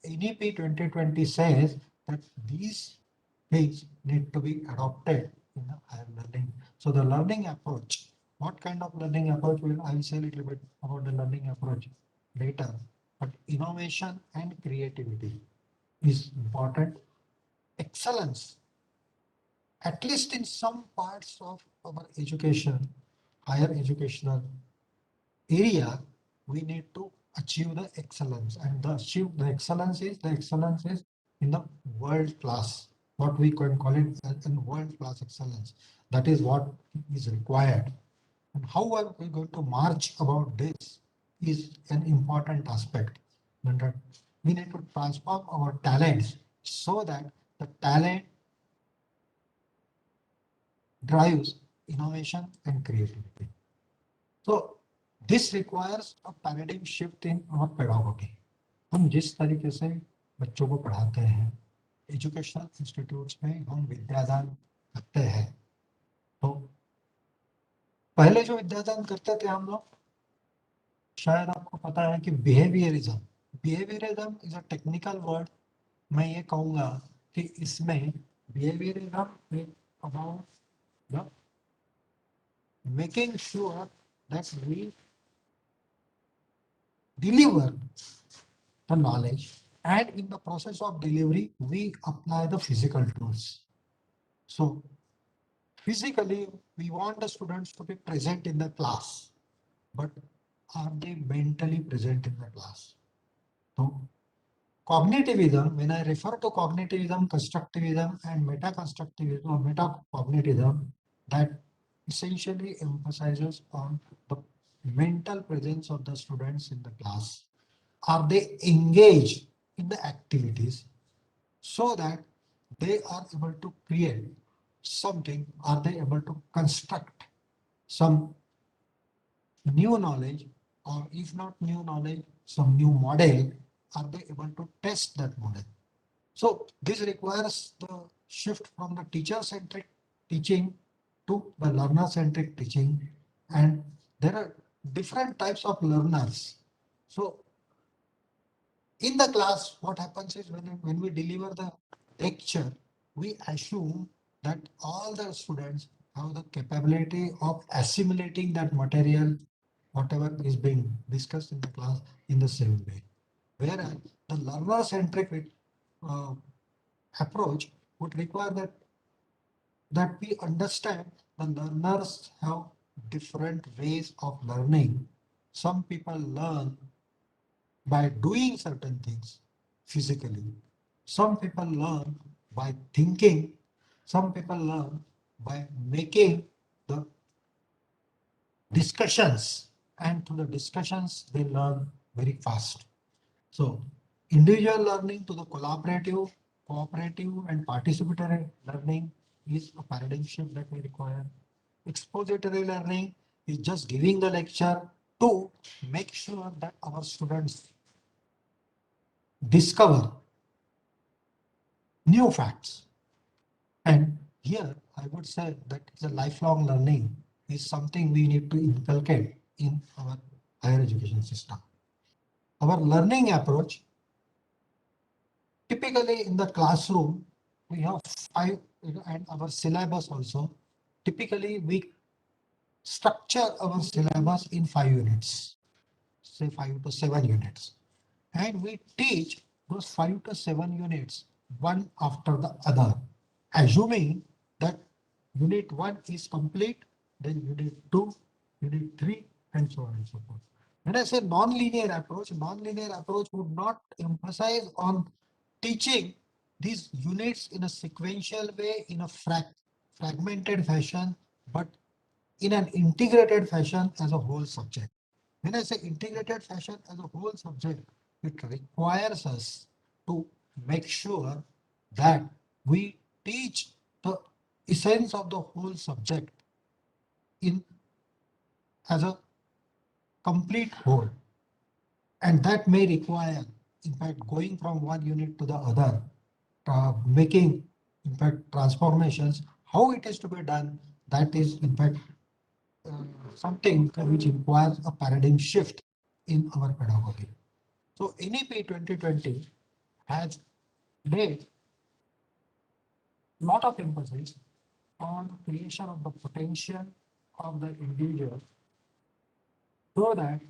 NEP 2020 says that these things need to be adopted in the higher learning. So the learning approach, what kind of learning approach I will say a little bit about the learning approach later, but innovation and creativity is important. Excellence, at least in some parts of our education, higher educational area, we need to achieve the excellence, and the excellence is in the world class, what we can call it in world class excellence. That is what is required, and how are we going to march about this is an important aspect. And we need to transform our talents so that the talent drives innovation and creativity. So this requires a paradigm shift in our pedagogy. हम जिस तरीके से बच्चों को पढ़ाते हैं, educational institutes में हम विद्यादान करते हैं। तो पहले जो विद्यादान करते थे हम लोग, शायद आपको पता है कि behaviourism is a technical word. मैं ये कहूँगा कि इसमें behaviourism is about the making sure that we deliver the knowledge, and in the process of delivery we apply the physical tools. So physically we want the students to be present in the class, but are they mentally present in the class? So cognitivism, when I refer to cognitivism, constructivism and meta-constructivism or meta-cognitivism, that essentially emphasizes on the mental presence of the students in the class. Are they engaged in the activities so that they are able to create something? Are they able to construct some new knowledge, or if not new knowledge, some new model? Are they able to test that model? So this requires the shift from the teacher-centric teaching to the learner-centric teaching, and there are different types of learners. So in the class, what happens is when we deliver the lecture, we assume that all the students have the capability of assimilating that material, whatever is being discussed in the class, in the same way. Whereas the learner-centric approach would require that we understand the learners have different ways of learning. Some people learn by doing certain things physically. Some people learn by thinking. Some people learn by making the discussions, and through the discussions they learn very fast. So individual learning to the collaborative, cooperative and participatory learning is a paradigm shift that we require. Expository learning is just giving the lecture to make sure that our students discover new facts. And here I would say that the lifelong learning is something we need to inculcate in our higher education system. Our learning approach, typically in the classroom, we have 5, and our syllabus also, typically we structure our syllabus in 5 units, say 5 to 7 units. And we teach those 5 to 7 units one after the other, assuming that unit 1 is complete, then unit 2, unit 3, and so on and so forth. When I say non-linear approach would not emphasize on teaching these units in a sequential way, in a fragmented fashion, but in an integrated fashion as a whole subject. When I say integrated fashion as a whole subject, it requires us to make sure that we teach the essence of the whole subject in as a complete whole. And that may require, in fact, going from one unit to the other, making, in fact, transformations. How it is to be done, that is, in fact, something which requires a paradigm shift in our pedagogy. So NEP 2020 has laid a lot of emphasis on creation of the potential of the individual, so that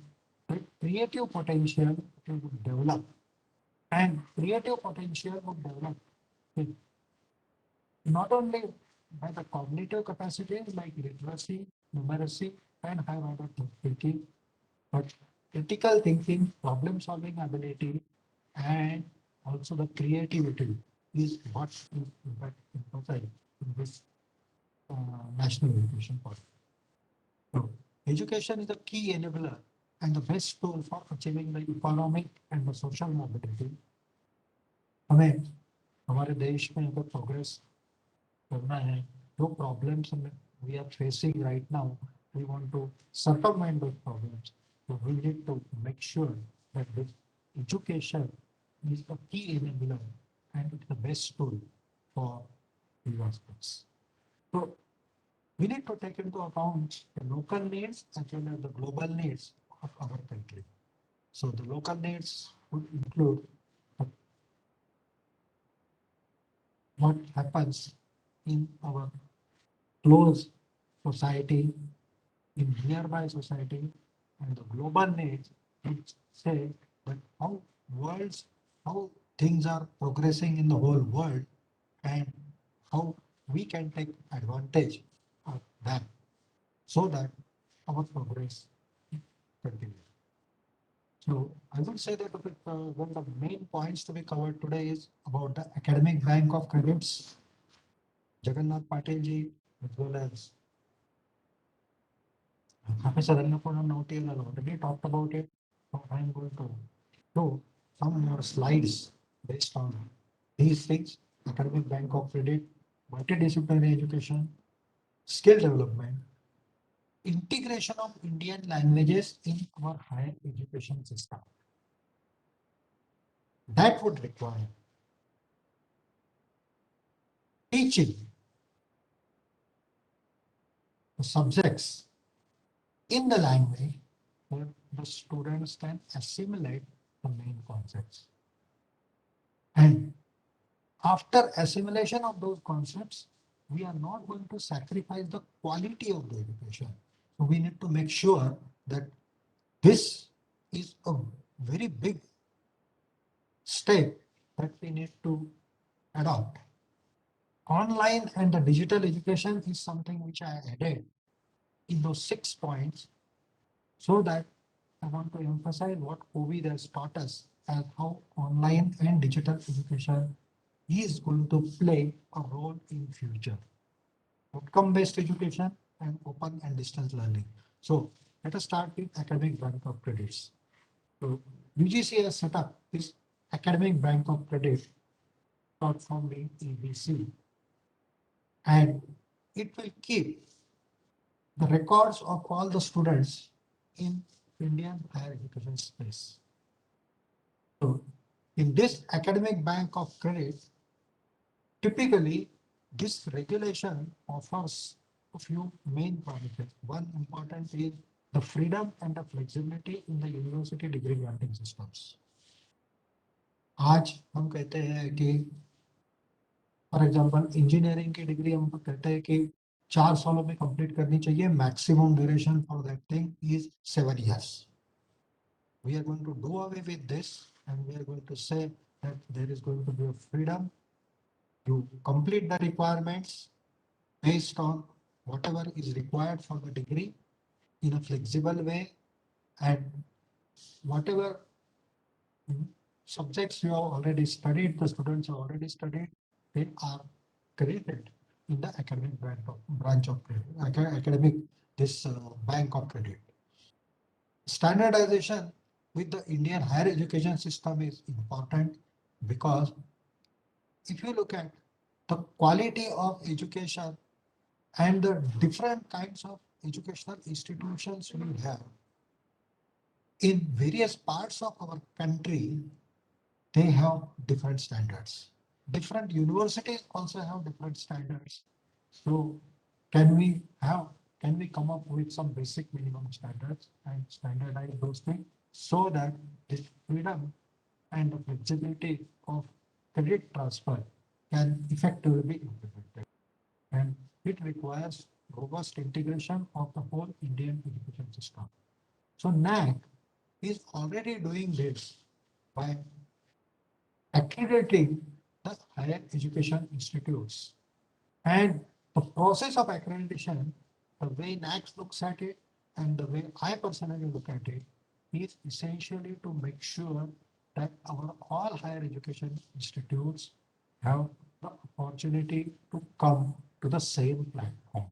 the creative potential would develop, and creative potential would develop not only by the cognitive capacities like literacy, numeracy, and higher order thinking, but critical thinking, problem solving ability, and also the creativity is what is in fact emphasized in this national education policy. So education is the key enabler and the best tool for achieving the economic and the social mobility. हमें हमारे देश में अगर progress करना है, जो problems we are facing right now, we want to circumvent those problems. So we need to make sure that this education is a key enabler and it's the best tool for these aspects. So we need to take into account the local needs as well as the global needs of our country. So the local needs would include what happens in our close society, in nearby society, and the global needs which say that how things are progressing in the whole world and how we can take advantage of that so that our progress continues. So I would say that one of the main points to be covered today is about the academic bank of credits. Jagannath Patil ji, as well as Professor Annapurna Nautil has already talked about it. So I'm going to show some more slides based on these things: academic bank of credit, multidisciplinary education, skill development, integration of Indian languages in our higher education system. That would require teaching the subjects in the language where the students can assimilate the main concepts. And after assimilation of those concepts, we are not going to sacrifice the quality of the education. So we need to make sure that this is a very big step that we need to adopt. Online and the digital education is something which I added in those 6 points so that I want to emphasize what COVID has taught us as how online and digital education is going to play a role in future. Outcome-based education and open and distance learning. So let us start with academic bank of credits. So UGC has set up this academic bank of credit, short form being ABC, and it will keep the records of all the students in Indian higher education space. So in this academic bank of credit, typically this regulation offers a few main promises. One important is the freedom and the flexibility in the university degree granting systems. आज हम कहते हैं कि for example engineering की degree हम कहते हैं कि 4 सालों में कंप्लीट करनी चाहिए. Maximum duration for that thing is 7 years. We are going to do away with this and we are going to say that there is going to be a freedom to complete the requirements based on whatever is required for the degree in a flexible way, and whatever subjects you have already studied, the students have already studied, they are created in the academic branch of credit, academic bank of credit. Standardization with the Indian higher education system is important because if you look at the quality of education and the different kinds of educational institutions we have in various parts of our country, they have different standards. Different universities also have different standards. So can we come up with some basic minimum standards and standardize those things so that this freedom and the flexibility of credit transfer can effectively be implemented? And it requires robust integration of the whole Indian education system. So NAAC is already doing this by accrediting the higher education institutes. And the process of accreditation, the way NAAC looks at it and the way I personally look at it, is essentially to make sure that our all higher education institutes have the opportunity to come to the same platform.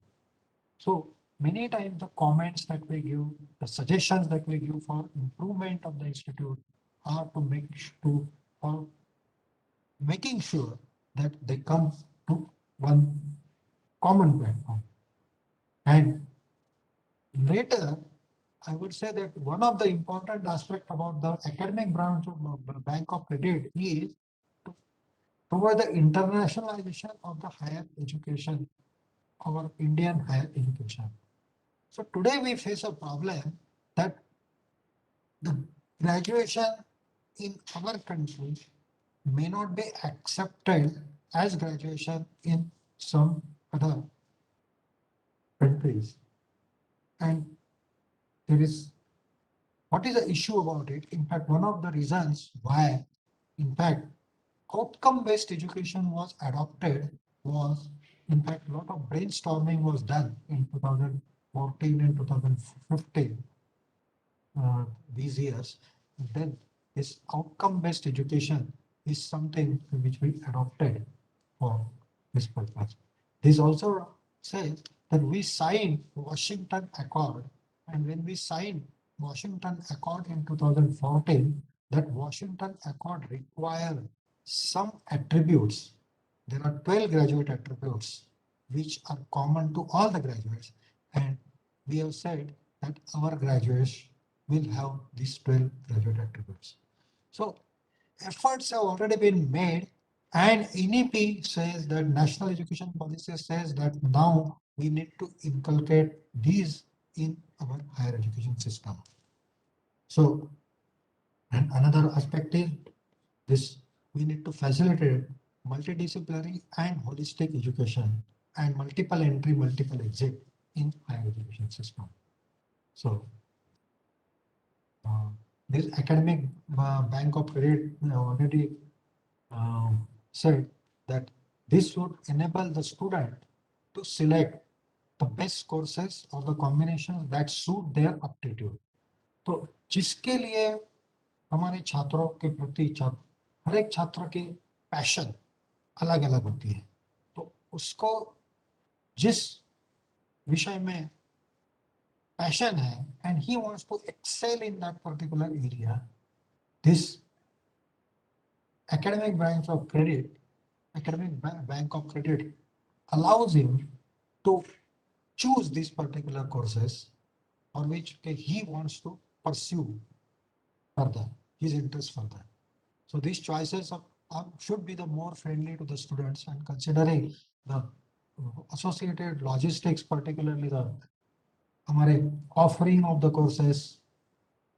So many times the comments that we give, the suggestions that we give for improvement of the institute are for making sure that they come to one common platform. And later, I would say that one of the important aspect about the academic branch of the Bank of Credit is to toward the internationalization of the higher education, our Indian higher education. So today we face a problem that the graduation in our country may not be accepted as graduation in some other countries. And there is, what is the issue about it? In fact, one of the reasons why, in fact, outcome-based education was adopted was, in fact, a lot of brainstorming was done in 2014 and 2015, these years. And then this outcome-based education is something which we adopted for this purpose. This also says that we signed Washington Accord, and when we signed Washington Accord in 2014, that Washington Accord required some attributes. There are 12 graduate attributes which are common to all the graduates, and we have said that our graduates will have these 12 graduate attributes. So efforts have already been made, and NEP says that National Education Policy says that now we need to inculcate these in our higher education system. So, and another aspect is this, we need to facilitate multidisciplinary and holistic education and multiple entry, multiple exit in higher education system. So, this academic Bank of Credit already said that this would enable the student to select the best courses or the combinations that suit their aptitude. तो जिसके लिए हमारे छात्रों के प्रति हर एक छात्र की पैशन अलग अलग होती है, तो उसको जिस विषय में passion है and he wants to excel in that particular area, this academic branch of credit, bank of credit allows him to choose these particular courses or which he wants to pursue further, his interest further. So these choices should be the more friendly to the students, and considering the associated logistics, particularly the offering of the courses,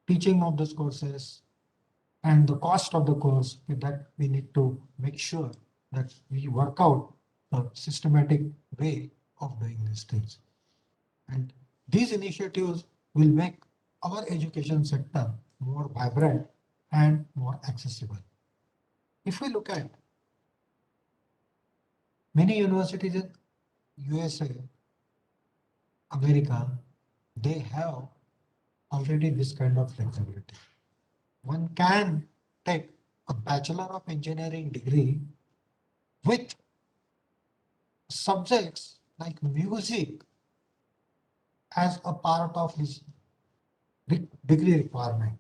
teaching of those courses, and the cost of the course, with that we need to make sure that we work out the systematic way of doing these things. And these initiatives will make our education sector more vibrant and more accessible. If we look at many universities in USA, America, they have already this kind of flexibility. One can take a Bachelor of Engineering degree with subjects like music as a part of his degree requirement,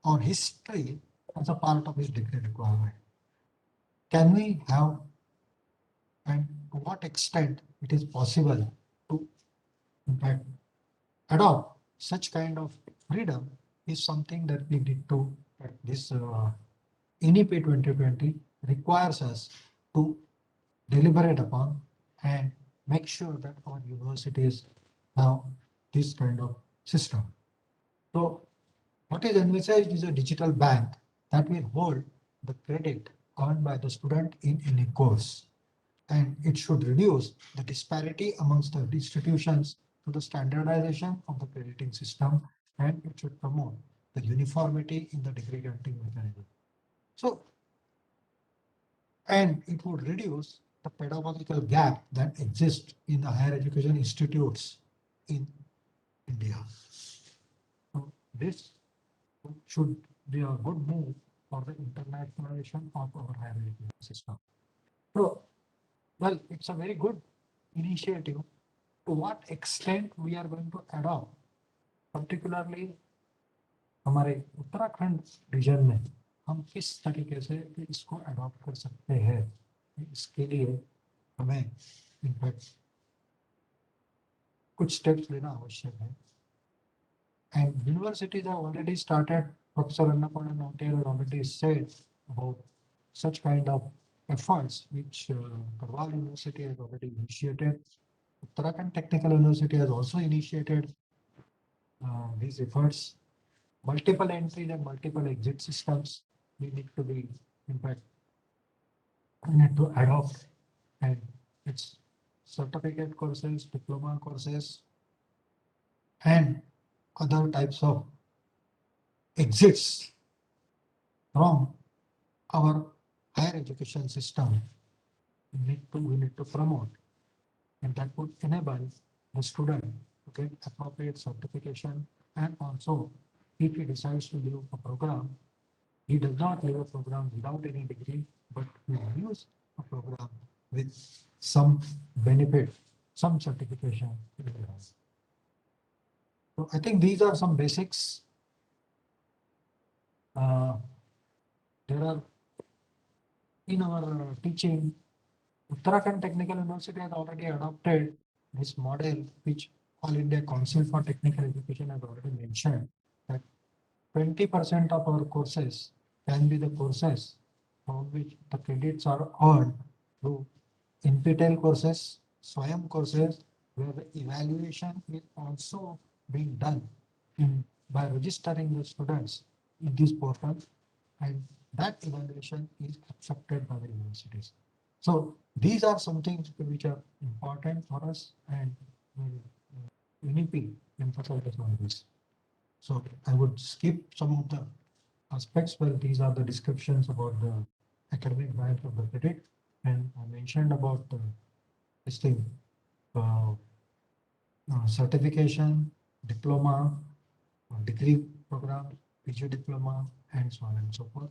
or history as a part of his degree requirement. Can we have, and to what extent it is possible to, in fact, adopt such kind of freedom is something that we need to, this NEP 2020 requires us to deliberate upon and make sure that our universities have this kind of system. So what is envisaged is a digital bank that will hold the credit earned by the student in any course, and it should reduce the disparity amongst the institutions to the standardization of the crediting system, and it should promote the uniformity in the degree granting mechanism. So, and it would reduce the pedagogical gap that exists in the higher education institutes in India. So this should be a good move for the internationalization of our higher education system. So, well, it's a very good initiative. To what extent we are going to adopt, particularly हमारे Uttarakhand reason में हम किस तरीके से इसको adopt कर सकते हैं, इसके लिए हमें इनफैक्ट कुछ स्टेप्स लेना आवश्यक है. And universities have already started, Professor Annapurna Nautiyal has already said about such kind of efforts, which Garhwal University has already initiated. Uttarakhand Technical University has also initiated these efforts. Multiple entries and multiple exit systems we need to be, in fact, we need to adopt, and it's certificate courses, diploma courses, and other types of exits from our higher education system. We need to promote, and that would enable the student to get appropriate certification. And also, if he decides to leave a program, he does not leave a program without any degree, but he leaves a program with some benefit, some certification. So I think these are some basics. There are in our teaching, Uttarakhand Technical University has already adopted this model, which All India Council for Technical Education has already mentioned, that 20% of our courses can be the courses from which the credits are earned through NPTEL courses, SWAYAM courses, where the evaluation is also being done by registering the students in these portals, and that evaluation is accepted by the universities. So these are some things which are important for us, and NEP emphasizes on this. So I would skip some of the aspects where these are the descriptions about the academic branch of the credit, and I mentioned about this thing, certification, diploma, degree program, PG diploma, and so on and so forth.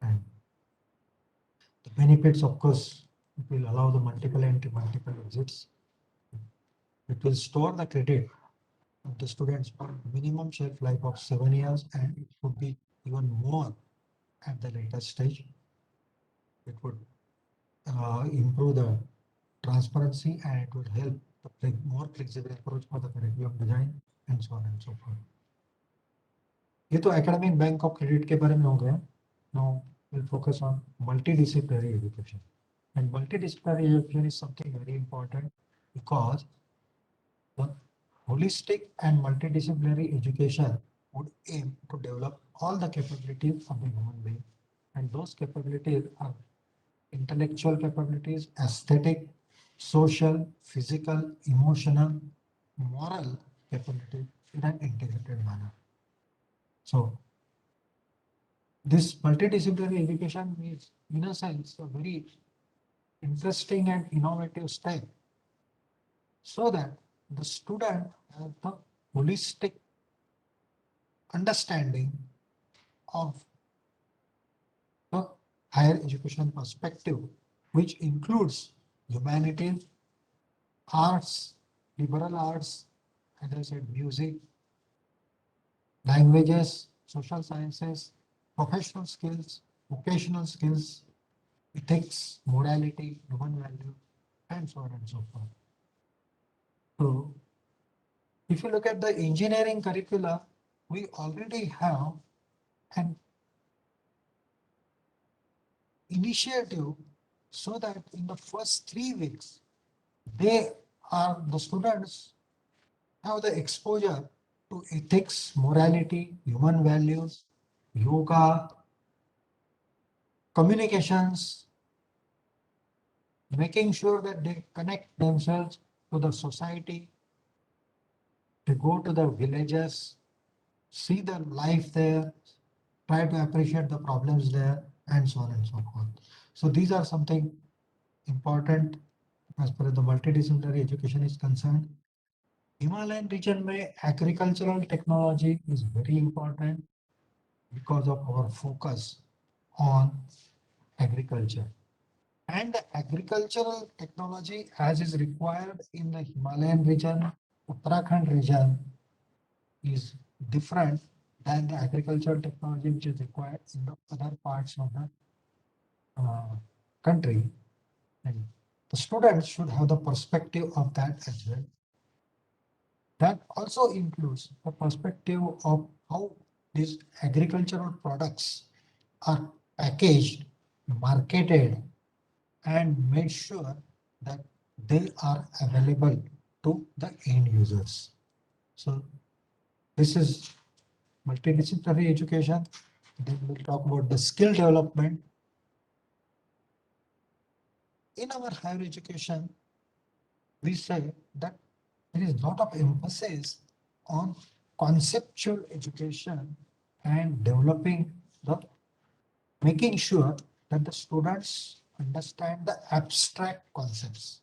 And the benefits, of course, it will allow the multiple entry, multiple exits. It will store the credit of the students for minimum shelf life of 7 years, and it would be even more at the later stage. It would improve the transparency, and it would help the more flexible approach for the curriculum design, and so on and so forth. ये तो academic bank of credit के बारे में हो गया. Now we'll focus on multidisciplinary education. And multidisciplinary education is something very important, because the holistic and multidisciplinary education would aim to develop all the capabilities of the human being. And those capabilities are intellectual capabilities, aesthetic, social, physical, emotional, moral capabilities in an integrated manner. So this multidisciplinary education is, in a sense, a very interesting and innovative step, so that the student has the holistic understanding of the higher education perspective, which includes humanities, arts, liberal arts, as I said, music, languages, social sciences, professional skills, vocational skills, ethics, morality, human value, and so on and so forth. So, if you look at the engineering curricula, we already have an initiative, so that in the first 3 weeks, the students have the exposure to ethics, morality, human values, yoga, communications, making sure that they connect themselves to the society. They go to the villages, see the life there, try to appreciate the problems there, and so on and so forth. So these are something important as far as the multidisciplinary education is concerned. Himalayan region में agricultural technology is very important because of our focus on agriculture. And the agricultural technology as is required in the Himalayan region, Uttarakhand region, is different than the agricultural technology which is required in the other parts of the country. And the students should have the perspective of that as well. That also includes the perspective of how these agricultural products are packaged, marketed, and made sure that they are available to the end users. So this is multidisciplinary education. Then we'll talk about the skill development. In our higher education, we say that there is a lot of emphasis on conceptual education and developing the making sure that the students understand the abstract concepts.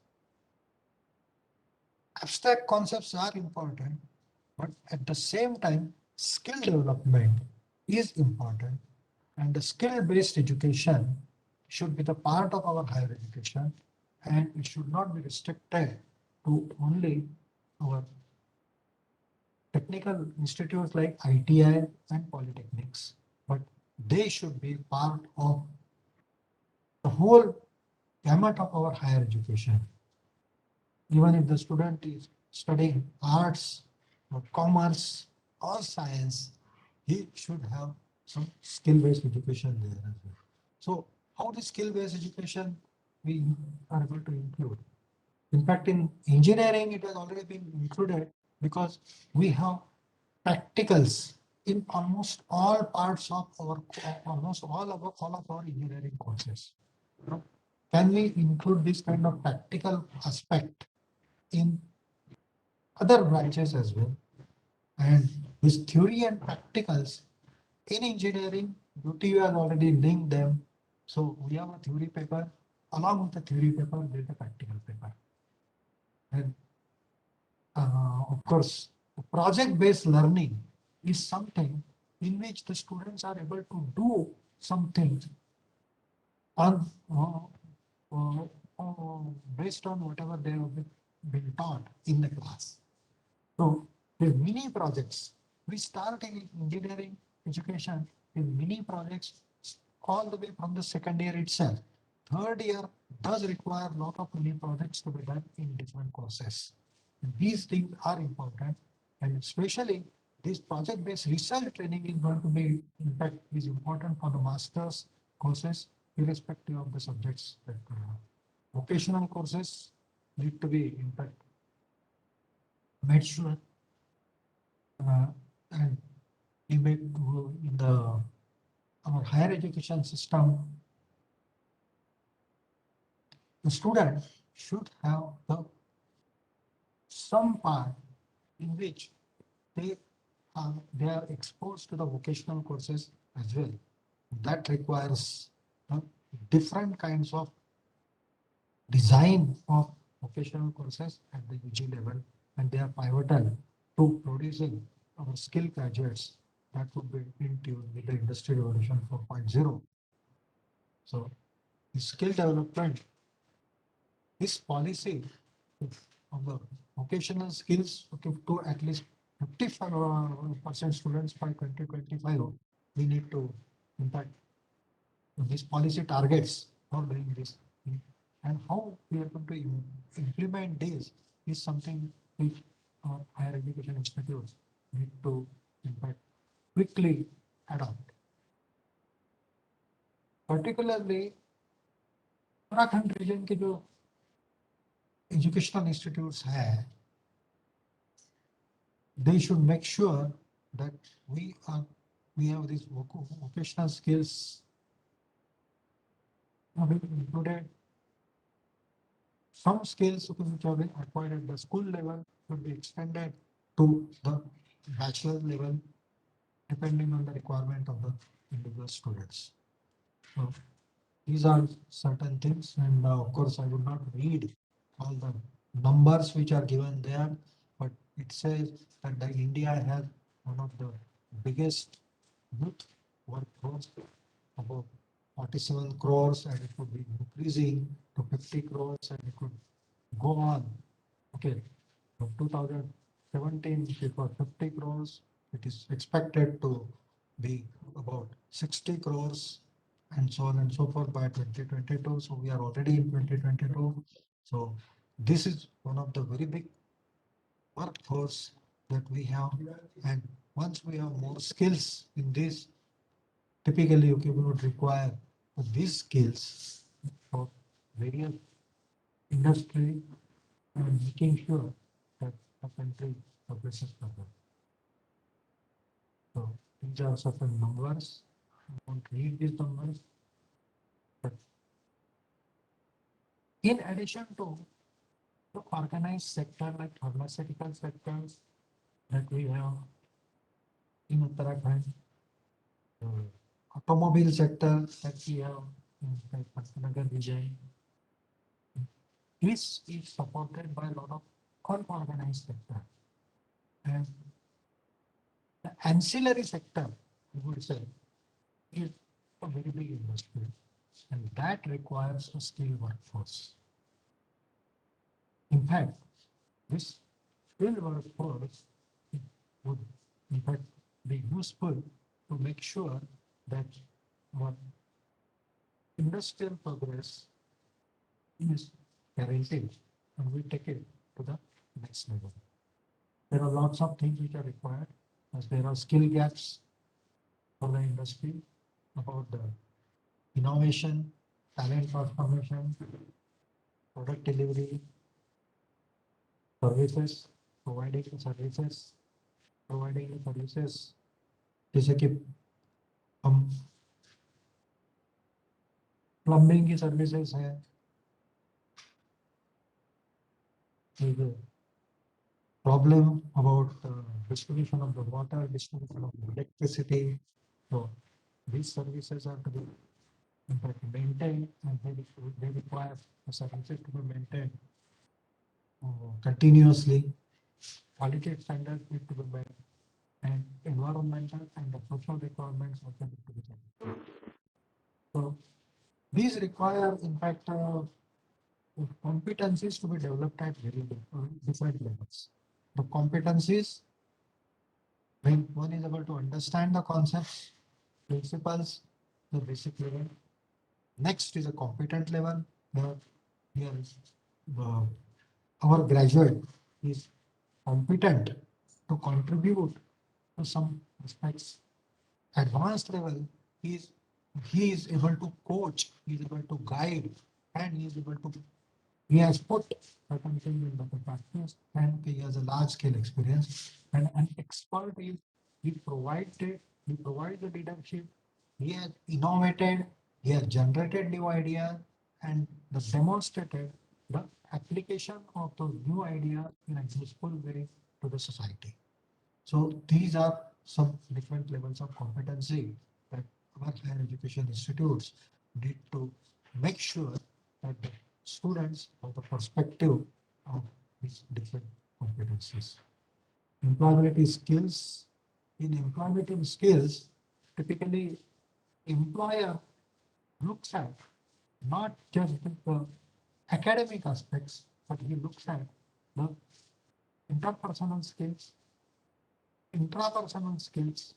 Abstract concepts are important, but at the same time, skill development is important, and the skill-based education should be the part of our higher education, and it should not be restricted to only our technical institutes like ITI and polytechnics, but they should be part of the whole gamut of our higher education. Even if the student is studying arts or commerce or science, he should have some skill-based education there as well. So how the skill-based education we are able to include? In fact, in engineering, it has already been included because we have practicals in almost all parts of our, almost all of our engineering courses. Can we include this kind of practical aspect in other branches as well? And with theory and practicals in engineering, UTU has already linked them. So we have a theory paper. Along with the theory paper, there is a practical paper. And of course, project-based learning is something in which the students are able to do something on based on whatever they have been taught in the class. So the mini projects, we start in engineering education with mini projects all the way from the second year itself. Third year does require a lot of mini projects to be done in different courses. And these things are important, and especially this project-based research training is going to be, in fact, is important for the master's courses, irrespective of the subjects that vocational courses need to be, in fact, made sure and we make in the our higher education system, the student should have some part in which they are exposed to the vocational courses as well. That requires different kinds of design of vocational courses at the UG level, and they are pivotal to producing our skill graduates that would be in tune with the industry revolution 4.0. So the skill development, this policy of the vocational skills to at least 55% students by 2025, we need to, in fact, these policy targets for doing this. And how we are going to implement this is something which our higher education institutes need to, in fact, quickly adopt. Particularly, Uttarakhand region के जो educational institutes हैं, they should make sure that we have these vocational skills included. Some skills which have been acquired at the school level should be extended to the bachelor level, depending on the requirement of the individual students. So these are certain things, and of course, I would not read all the numbers which are given there, but it says that India has one of the biggest youth workforce, about 47 crores, and it could be increasing to 50 crores, and it could go on. Okay, from 2017 it was 50 crores. It is expected to be about 60 crores, and so on and so forth by 2022. So we are already in 2022. So this is one of the very big workforce that we have, and once we have more skills in this, typically you would require these skills for various industry and making sure that the country progresses further. So these are certain numbers. I won't read these numbers, but in addition to the organized sector like pharmaceutical sectors that we have in Uttarakhand, the automobile sector that we have in Pantnagar region, this is supported by a lot of unorganized sector. And the ancillary sector, I would say, is a very big industry, and that requires a skilled workforce. In fact, this skilled workforce would in fact be useful to make sure that our industrial progress is guaranteed and we take it to the next level. There are lots of things which are required, as there are skill gaps for the industry about the innovation, talent transformation, product delivery, services, providing services, जैसे कि हम plumbing की services है, problem about distribution of the water, distribution of the electricity. So these services are to be in fact maintained, and they require the services to be maintained continuously. Quality standards need to be met, and environmental and the social requirements also need to be met. So these require in fact competencies to be developed at very different levels. The competencies, when one is able to understand the concepts, principles, the basic level. Next is a competent level. Here our graduate is competent to contribute to some aspects. Advanced level, he is able to coach, he is able to guide, and he has put certain things in the practice, and he has a large scale experience. And an expert is he provides the leadership, he has innovated, he has generated new ideas, and demonstrated the application of those new ideas in a useful way to the society. So these are some different levels of competency that our higher education institutes need to make sure that the students have the perspective of these different competencies. Employability skills. In employability skills, typically employer looks at not just the academic aspects, but he looks at the interpersonal skills, intrapersonal skills,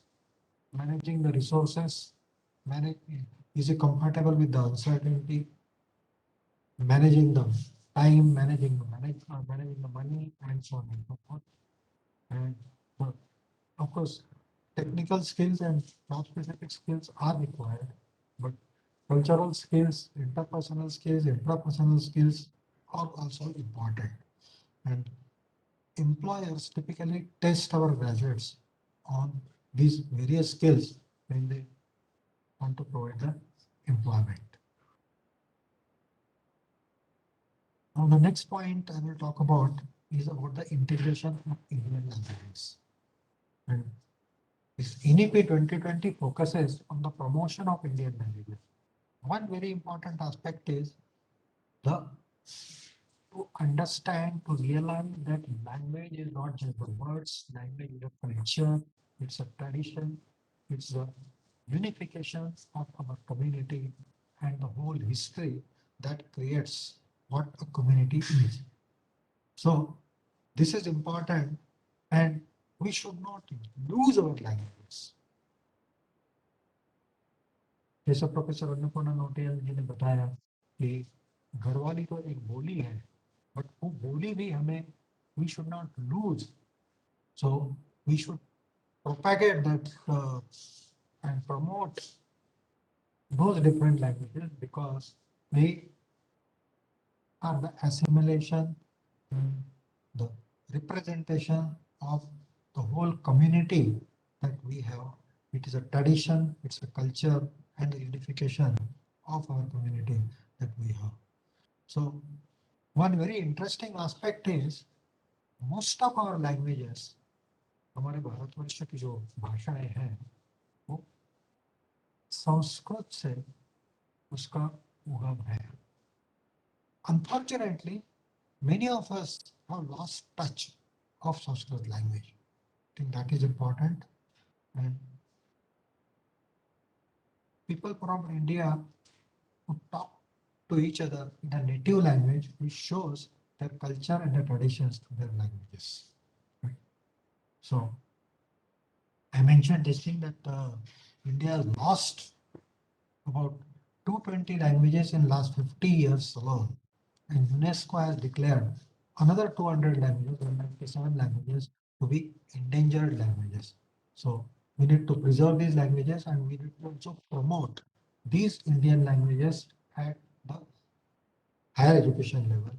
managing the resources, is he compatible with the uncertainty, managing the time, managing the money, and so on and so forth. And of course, technical skills and non-specific skills are required, but cultural skills, interpersonal skills, intrapersonal skills are also important. And employers typically test our graduates on these various skills when they want to provide the employment. Now, the next point I will talk about is about the integration of Indian languages. And this NEP 2020 focuses on the promotion of Indian languages. One very important aspect is to understand, to realize that language is not just the words, language is a culture, it's a tradition, it's a unification of our community and the whole history that creates what a community is. So this is important, and we should not lose our languages. जैसा professor Annapurna Nautiyal जी ने बताया कि घरवाली तो एक बोली है, but वो बोली भी हमें, we should not lose So we should propagate that and promote those different languages because they are the assimilation, and the representation of the whole community that we have. It is a tradition, it's a culture and the unification of our community that we have. So one very interesting aspect is most of our languages, हमारे भारतवर्ष की जो भाषाएं हैं वो संस्कृत से उसका उगम है. Unfortunately, many of us have lost touch of Sanskrit language. I think that is important. And people from India who talk to each other in a native language, which shows their culture and their traditions to their languages. Right? So I mentioned this thing that India has lost about 220 languages in last 50 years alone. And UNESCO has declared another 200 languages, 197 languages to be endangered languages. So we need to preserve these languages and we need to also promote these Indian languages at the higher education level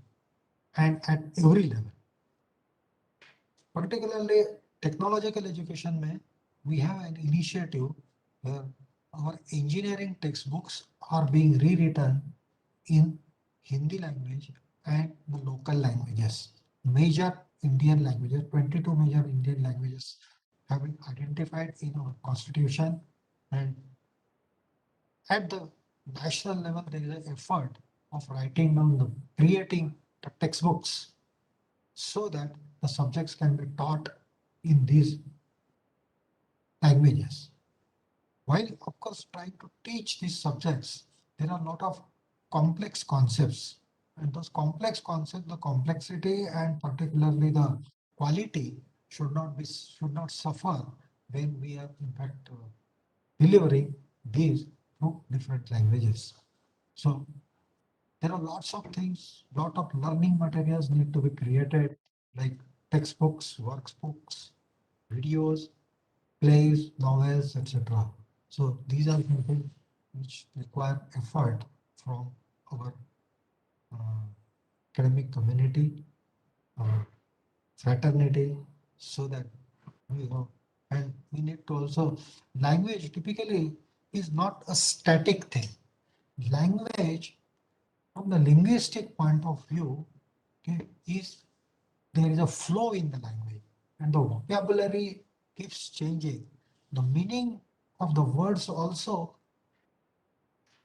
and at every level. Particularly technological education mein, we have an initiative where our engineering textbooks are being rewritten in Hindi language and the local languages. Major Indian languages, 22 major Indian languages have been identified in our constitution, and at the national level there is an effort of writing down creating the textbooks so that the subjects can be taught in these languages. While of course trying to teach these subjects, there are a lot of complex concepts, and those complex concepts, the complexity and particularly the quality should not suffer when we are in fact delivering these through different languages. So there are lots of things, lot of learning materials need to be created, like textbooks, workbooks, videos, plays, novels, etc. So these are something which require effort from our academic community, fraternity, so that we know. And we need to also, language typically is not a static thing. Language, from the linguistic point of view, okay, is there is a flow in the language and the vocabulary keeps changing. The meaning of the words also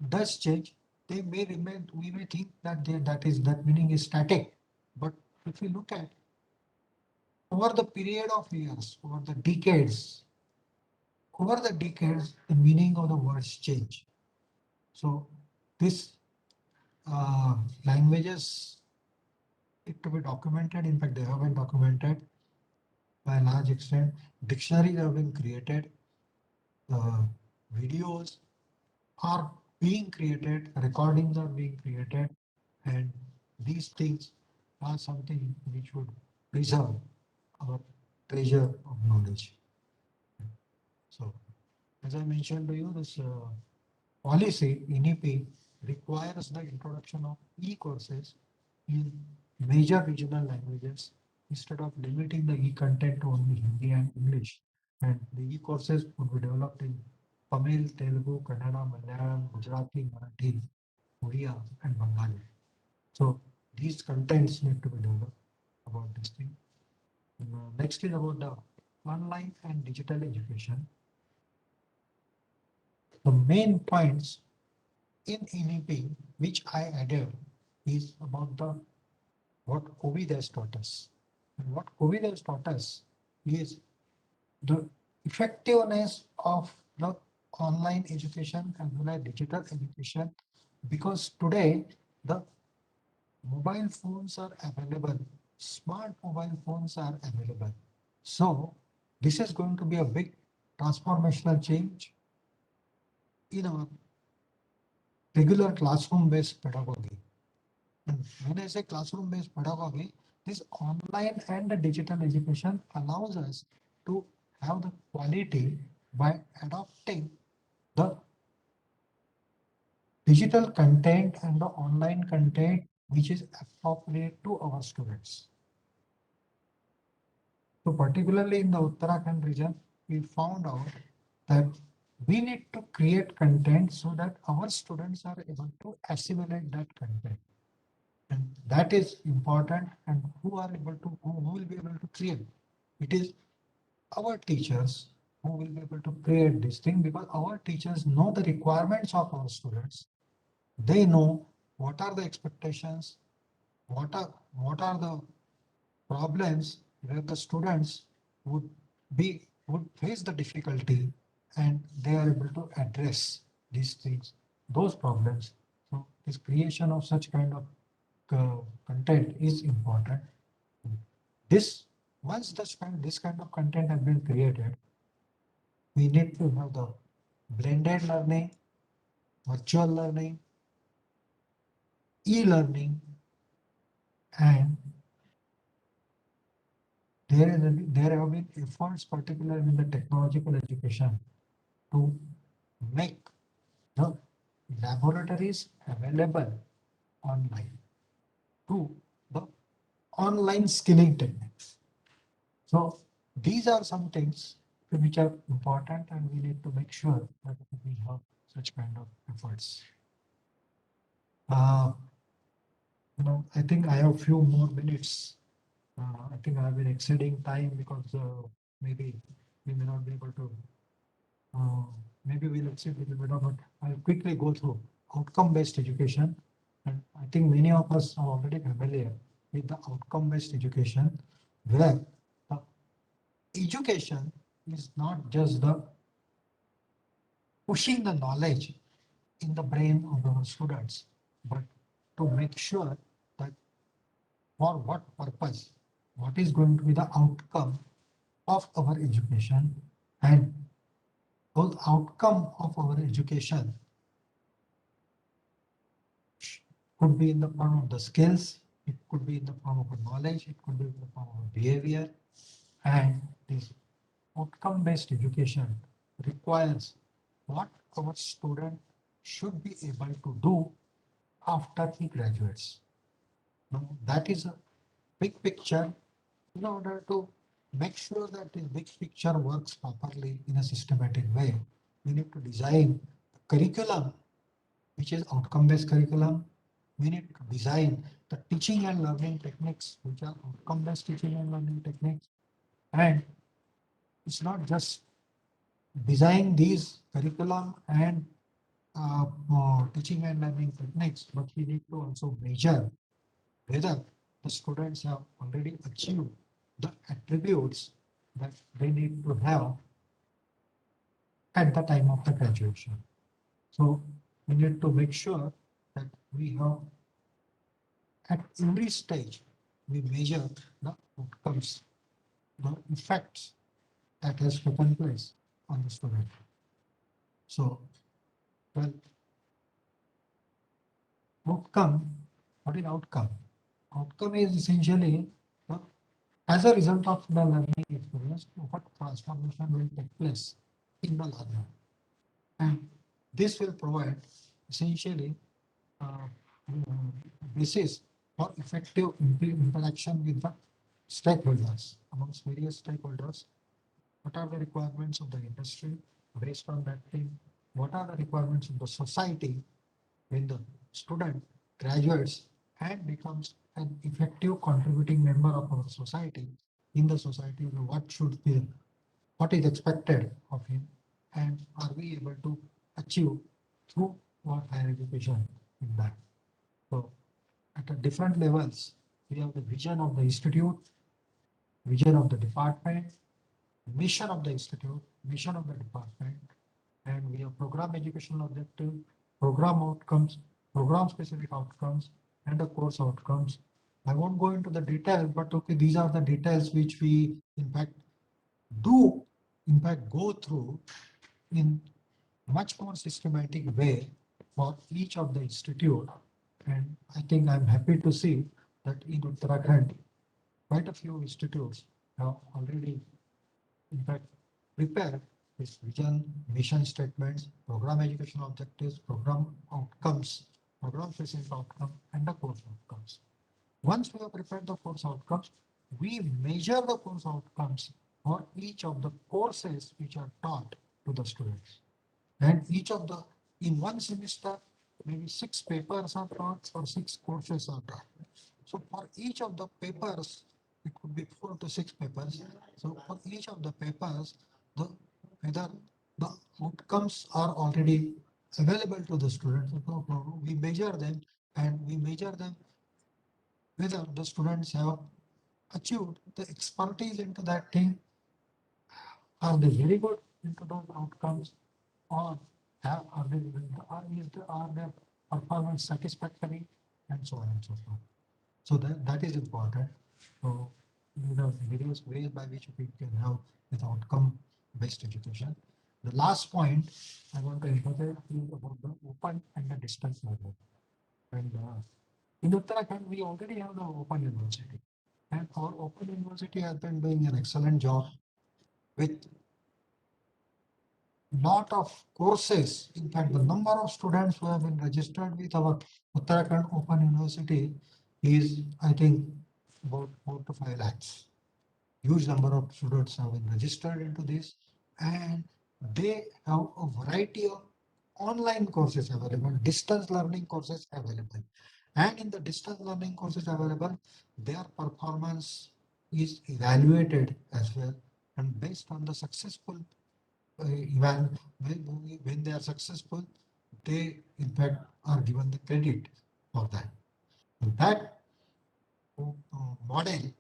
does change. They may remain, we may think that that meaning is static. But if we look at over the period of years, over the decades, the meaning of the words change. So this languages need to be documented. In fact, they have been documented by a large extent. Dictionaries have been created. Videos are being created, recordings are being created, and these things are something which would preserve our treasure of knowledge. So, as I mentioned to you, this policy, NEP, requires the introduction of e-courses in major regional languages instead of limiting the e-content to only Hindi and English. And the e-courses would be developed in Tamil, Telugu, Kannada, Malayalam, Gujarati, Marathi, Oriya, and Bengali. So these contents need to be developed about this thing. Next is about the online and digital education. The main points in NEP which I added is about the what COVID has taught us. And what COVID has taught us is the effectiveness of the online education as well as digital education, because today the mobile phones are available, smart mobile phones are available. So this is going to be a big transformational change in our regular classroom based pedagogy. And when I say classroom based pedagogy, this online and the digital education allows us to have the quality by adopting the digital content and the online content which is appropriate to our students. So particularly in the Uttarakhand region, we found out that we need to create content so that our students are able to assimilate that content. And that is important, and who will be able to create? It is our teachers who will be able to create this thing, because our teachers know the requirements of our students. They know what are the expectations, what are the problems where the students would face the difficulty, and they are able to address these things, those problems. So this creation of such kind of content is important. Once this kind of content has been created, we need to have the blended learning, virtual learning, e-learning, and there have been efforts, particularly in the technological education, to make the laboratories available online to the online skilling techniques. So these are some things which are important, and we need to make sure that we have such kind of efforts. I think I have few more minutes. I think I have been exceeding time because maybe we may not be able to. Maybe we'll exceed a little bit, but I'll quickly go through outcome-based education. And I think many of us are already familiar with the outcome-based education, where the education is not just the pushing the knowledge in the brain of our students, but to make sure that for what purpose, what is going to be the outcome of our education, and those outcome of our education could be in the form of the skills, it could be in the form of knowledge, it could be in the form of behavior, and this outcome-based education requires what our student should be able to do after he graduates. Now, that is a big picture. In order to make sure that this big picture works properly in a systematic way, we need to design a curriculum which is outcome-based curriculum. We need to design the teaching and learning techniques which are outcome-based teaching and learning techniques. And it's not just design these curriculum and teaching and learning techniques, but we need to also measure whether the students have already achieved the attributes that they need to have at the time of the graduation. So we need to make sure that we have at every stage, we measure the outcomes, the effects that has taken place on the student. So, well, outcome, what is outcome? Outcome is essentially as a result of the learning experience, what transformation will take place in the learner. And this will provide essentially basis for effective interaction with the stakeholders, amongst various stakeholders. What are the requirements of the industry? Based on that thing, what are the requirements of the society when the student graduates and becomes an effective contributing member of our society? In the society, what is expected of him, and are we able to achieve through our higher education in that? So at the different levels, we have the vision of the institute, vision of the department, mission of the institute, mission of the department, and we have program educational objective, program outcomes, program specific outcomes, and the course outcomes. I won't go into the details, but okay, these are the details which we in fact go through in much more systematic way for each of the institute. And I think I'm happy to see that in Uttarakhand, quite a few institutes have already, in fact, prepared this vision, mission statements, program education objectives, program outcomes, program facing outcome, and the course outcomes. Once we have prepared the course outcomes, we measure the course outcomes for each of the courses which are taught to the students. And each of the, in one semester, maybe 6 papers are taught or 6 courses are taught. So for each of the papers, it could be 4 to 6 papers. So for each of the papers, the whether the outcomes are already available to the students, we measure them, and we measure them whether the students have achieved the expertise into that thing. Are they very good into those outcomes, or are they, are their performance satisfactory, and so on and so forth. So that is important. So there are various ways by which we can have this outcome-based education. The last point I want to emphasize is about the open and the distance learning. And in Uttarakhand, we already have the open university, and our open university has been doing an excellent job with lot of courses. In fact, the number of students who have been registered with our Uttarakhand Open University is, I think, about 4 to 5 lakhs. Huge number of students have been registered into this, and they have a variety of online courses available, distance learning courses available. And in the distance learning courses available, their performance is evaluated as well. And based on the successful when they are successful, they in fact are given the credit for that. And that model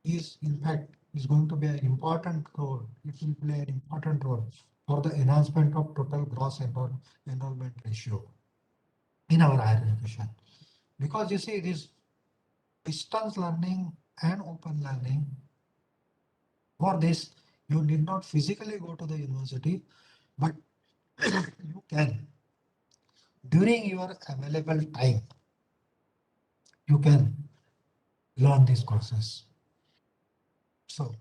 is in fact is going to be an important role. It will play an important role for the enhancement of total gross enrollment ratio in our higher education. Because you see, this distance learning and open learning, for this, you need not physically go to the university, but you can, during your available time, you can learn these courses. So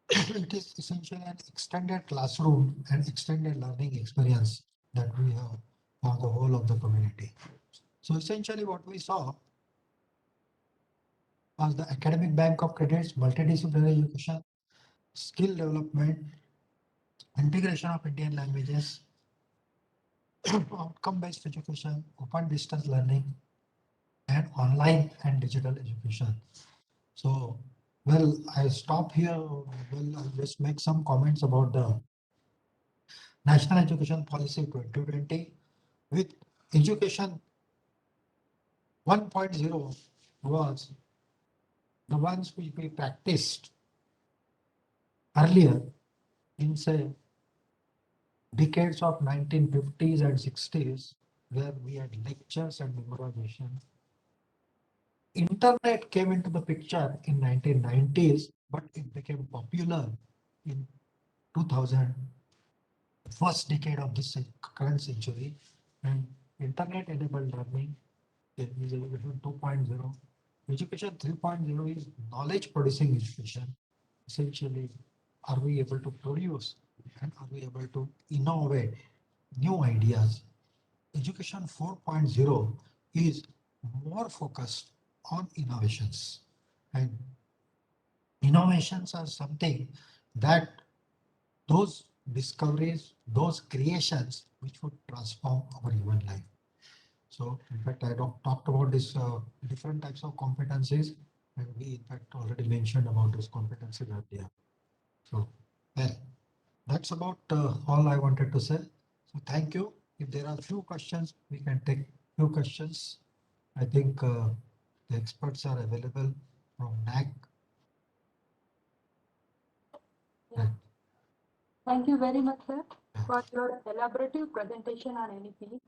it is essentially an extended classroom and extended learning experience that we have for the whole of the community. So essentially what we saw was the academic bank of credits, multidisciplinary education, skill development, integration of Indian languages, outcome-based education, open distance learning, and online and digital education. So, well, I stop here. Well, I'll just make some comments about the National Education Policy 2020 with education 1.0 was the ones which we practiced earlier in, say, decades of 1950s and 60s, where we had lectures and memorization. Internet came into the picture in 1990s, but it became popular in 2000, first decade of this current century, and internet enabled learning is education 2.0. Education 3.0 is knowledge producing education. Essentially, are we able to produce and are we able to innovate new ideas? Education 4.0 is more focused on innovations, and innovations are something that those discoveries, those creations which would transform our human life. So in fact, I talked about this different types of competencies, and we in fact already mentioned about those competencies earlier. So, well, that's about all I wanted to say. So thank you. If there are few questions, we can take few questions. I think the experts are available from NAAC. Yeah. Thank you very much, sir, for your elaborative presentation on NEP.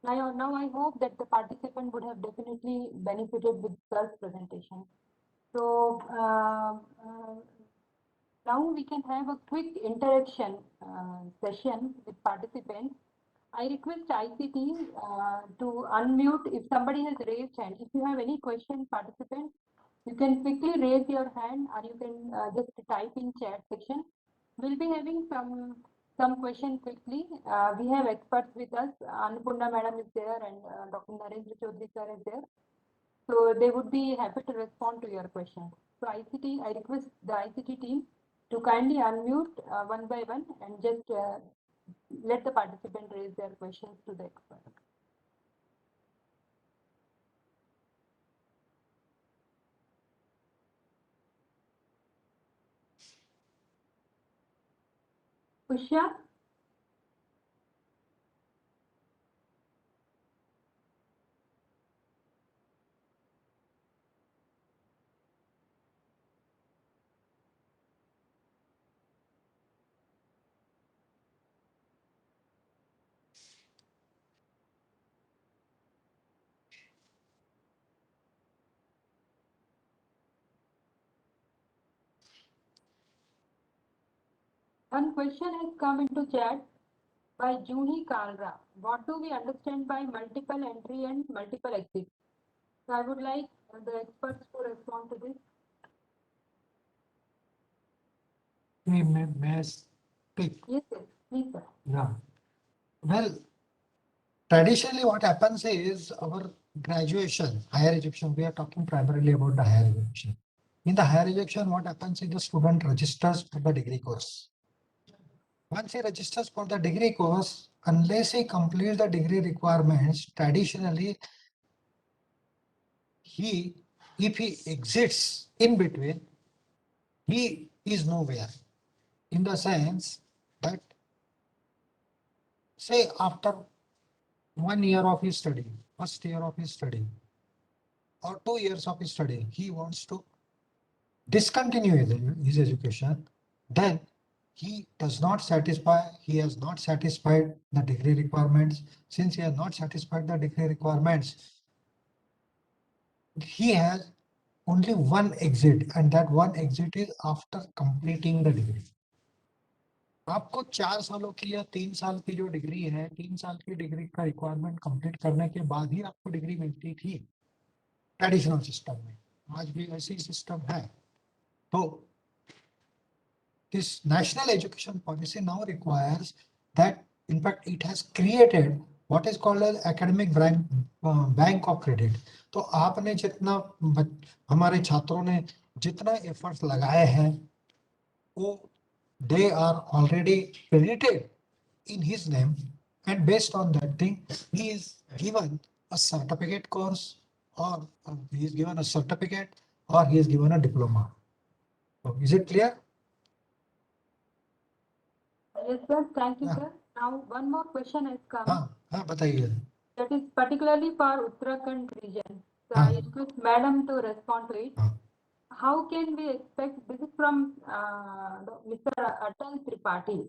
Now I hope that the participant would have definitely benefited with sir's presentation. So now we can have a quick interaction session with participants. I request ICT to unmute if somebody has raised hand. If you have any question, participants, you can quickly raise your hand or you can just type in chat section. We'll be having some question quickly. We have experts with us. Annapurna madam is there and Dr. Narendra Chaudhary sir is there. So they would be happy to respond to your questions. So ICT, I request the ICT team to kindly unmute one by one and just let the participant raise their questions to the expert. Pushya? One question has come into chat by Juhi Kalra. What do we understand by multiple entry and multiple exit? So I would like the experts to respond to this. May I speak? Yes, yes, please, sir. Yeah. Well, traditionally what happens is our graduation, higher education, we are talking primarily about the higher education. In the higher education, what happens is the student registers for the degree course. Once he registers for the degree course, unless he completes the degree requirements, traditionally, if he exits in between, he is nowhere. In the sense that, say, after 1 year of his study, first year of his study, or 2 years of his study, he wants to discontinue his education, then he has not satisfied the degree requirements. Since he has not satisfied the degree requirements, he has only one exit, and that one exit is after completing the degree. आपको 4 सालों की या 3 साल की जो degree है, 3 साल की डिग्री का रिक्वायरमेंट कंप्लीट करने के बाद ही आपको डिग्री मिलती थी ट्रेडिशनल सिस्टम में. आज भी ऐसी सिस्टम है. तो this national education policy now requires that, in fact, it has created what is called as academic bank of credit. तो आपने जितना हमारे छात्रों ने जितना एफर्ट्स लगाए हैं, वो they are already credited in his name, and based on that thing, he is given a certificate course, or he is given a certificate, or he is given a diploma. So is it clear? Yes, sir. Thank you, Yeah. sir. Now, one more question has come. हाँ बताइए. That is particularly for Uttarakhand region. So हाँ. I request madam to respond to it. हाँ. How can we expect, this is from Mr. Atal Tripathi,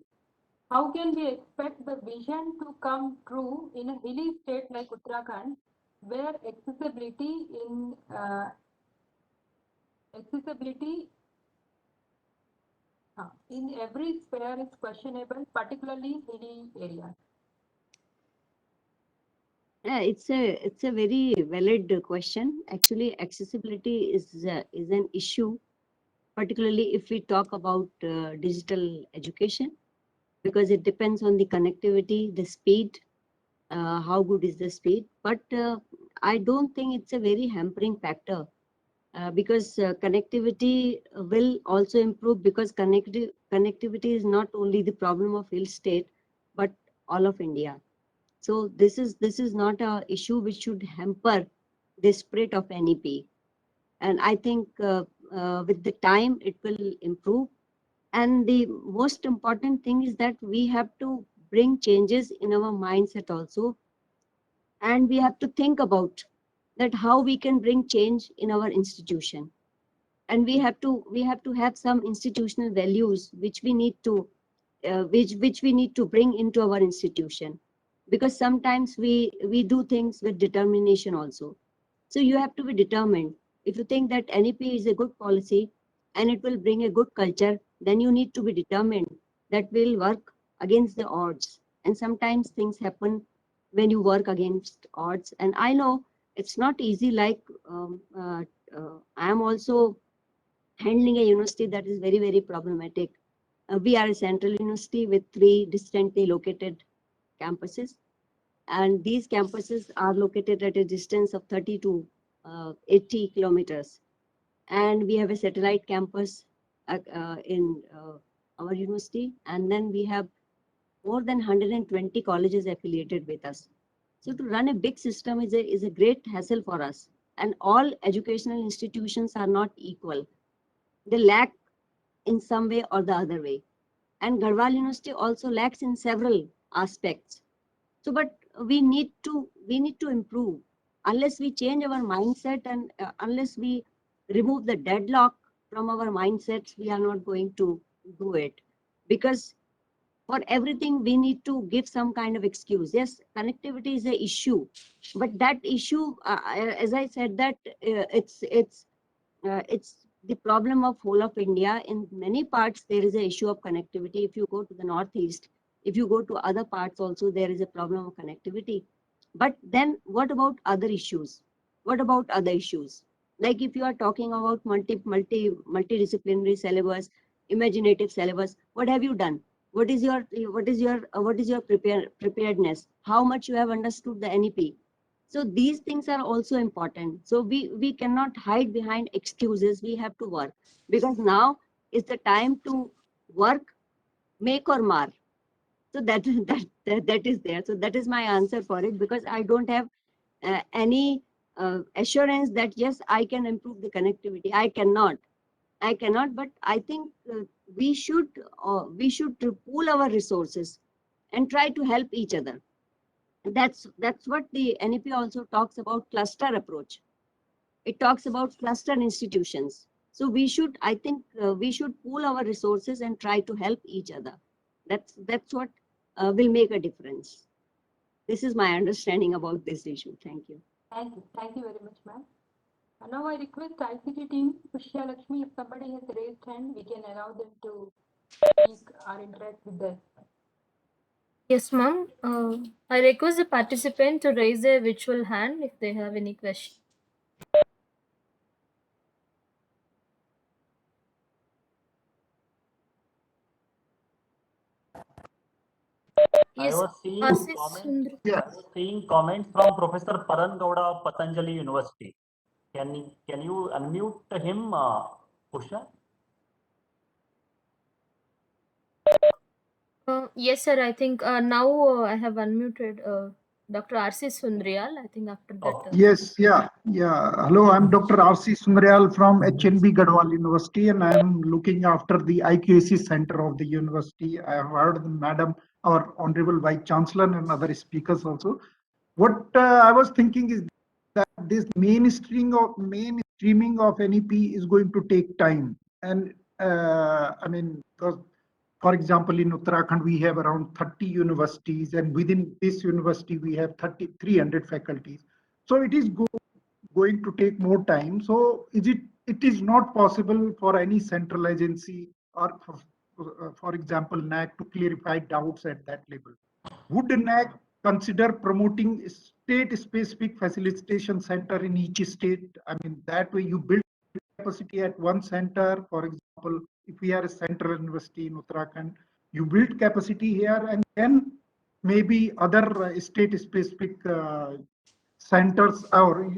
how can we expect the vision to come true in a hilly state like Uttarakhand, where accessibility in every sphere is questionable, particularly hilly areas? Yeah, it's a very valid question. Actually, accessibility is an issue, particularly if we talk about digital education, because it depends on the connectivity, the speed, how good is the speed. But I don't think it's a very hampering factor, because connectivity will also improve, because connectivity is not only the problem of hill state, but all of India. So this is not a issue which should hamper the spirit of NEP. And I think with the time it will improve. And the most important thing is that we have to bring changes in our mindset also. And we have to think about that how we can bring change in our institution. And we have to have some institutional values which we need to which we need to bring into our institution, because sometimes we do things with determination also. So you have to be determined. If you think that NEP is a good policy and it will bring a good culture, then you need to be determined that we'll work against the odds And sometimes things happen when you work against odds. And I know it's not easy. Like I am also handling a university that is very, very problematic. We are a central university with 3 distantly located campuses. And these campuses are located at a distance of 30 to 80 kilometers. And we have a satellite campus in our university. And then we have more than 120 colleges affiliated with us. So to run a big system is a great hassle for us. And all educational institutions are not equal. They lack in some way or the other way. And Garhwal University also lacks in several aspects. So, but we need to improve. Unless we change our mindset and unless we remove the deadlock from our mindsets, we are not going to do it. Because for everything, we need to give some kind of excuse. Yes, connectivity is an issue, but that issue, as I said, that it's the problem of whole of India. In many parts, there is an issue of connectivity. If you go to the Northeast, if you go to other parts also, there is a problem of connectivity. But then what about other issues? What about other issues? Like if you are talking about multidisciplinary syllabus, imaginative syllabus, what have you done? What is your preparedness? How much you have understood the NEP? So these things are also important. So we cannot hide behind excuses. We have to work, because now is the time to work, make or mar. So that is there. So that is my answer for it, because I don't have any assurance that yes, I can improve the connectivity. I cannot, but I think we should pool our resources and try to help each other. That's what the NEP also talks about, cluster approach. It talks about cluster institutions. So we should, I think we should pool our resources and try to help each other. That's what will make a difference. This is my understanding about this issue. Thank you. Thank you. Thank you very much, ma'am. Now I request ICT team, Pushya Lakshmi, if somebody has raised hand, we can allow them to speak or interact with us. Yes, ma'am. I request the participant to raise their virtual hand if they have any question. I Yes, was seeing Ashish comments. Sundar. I was seeing comments from Professor Paran Gowda of Patanjali University. Can you unmute him, Pusha? Yes, sir. I think now I have unmuted Dr. R.C. Sundrial. I think after that. Okay. Yes, yeah. Hello, I'm Dr. R.C. Sundrial from HNB Gadwal University, and I'm looking after the IQAC Center of the university. I have heard the Madam, our Honorable Vice Chancellor, and other speakers also. What I was thinking is that this mainstreaming of NEP is going to take time. And I mean, because for example, in Uttarakhand, we have around 30 universities, and within this university, we have 300 faculties. So it is going to take more time. So it is not possible for any central agency or, for example, NAAC to clarify doubts at that level. Would NAAC consider promoting state-specific facilitation center in each state? I mean, that way you build capacity at one center. For example, if we are a central university in Uttarakhand, you build capacity here, and then maybe other state-specific centers or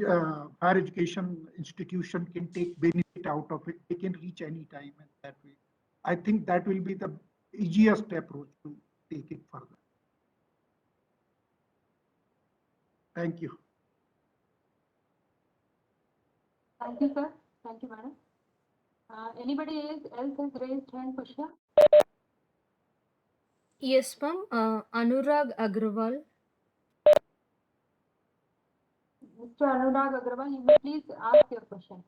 higher education institution can take benefit out of it. They can reach any time, and that way, I think that will be the easiest approach to take it further. Thank you. Thank you, sir. Thank you, madam. Anybody else has raised hand, Pushya? Yes, ma'am. Anurag Agrawal. Mr. Anurag Agrawal, you may please ask your question.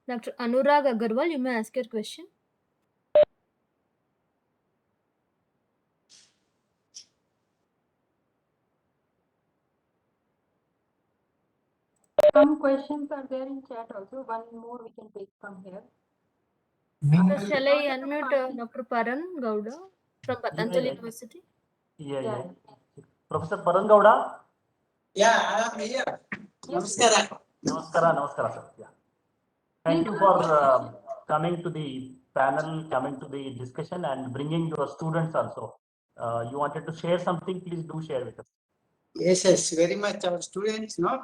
Dr. Anurag Agarwal, you may ask your question. some questions are there in chat also. One more we can take from here. So shall I unmute Dr. Paran Gowda from Patanjali yeah. University? Yeah. Professor Paran Gowda? Yeah, I am here. Namaskara. Namaskara, sir. Yeah. Thank you for coming to the panel, coming to the discussion and bringing your students also. You wanted to share something, please do share with us. Yes, very much. Our students, no,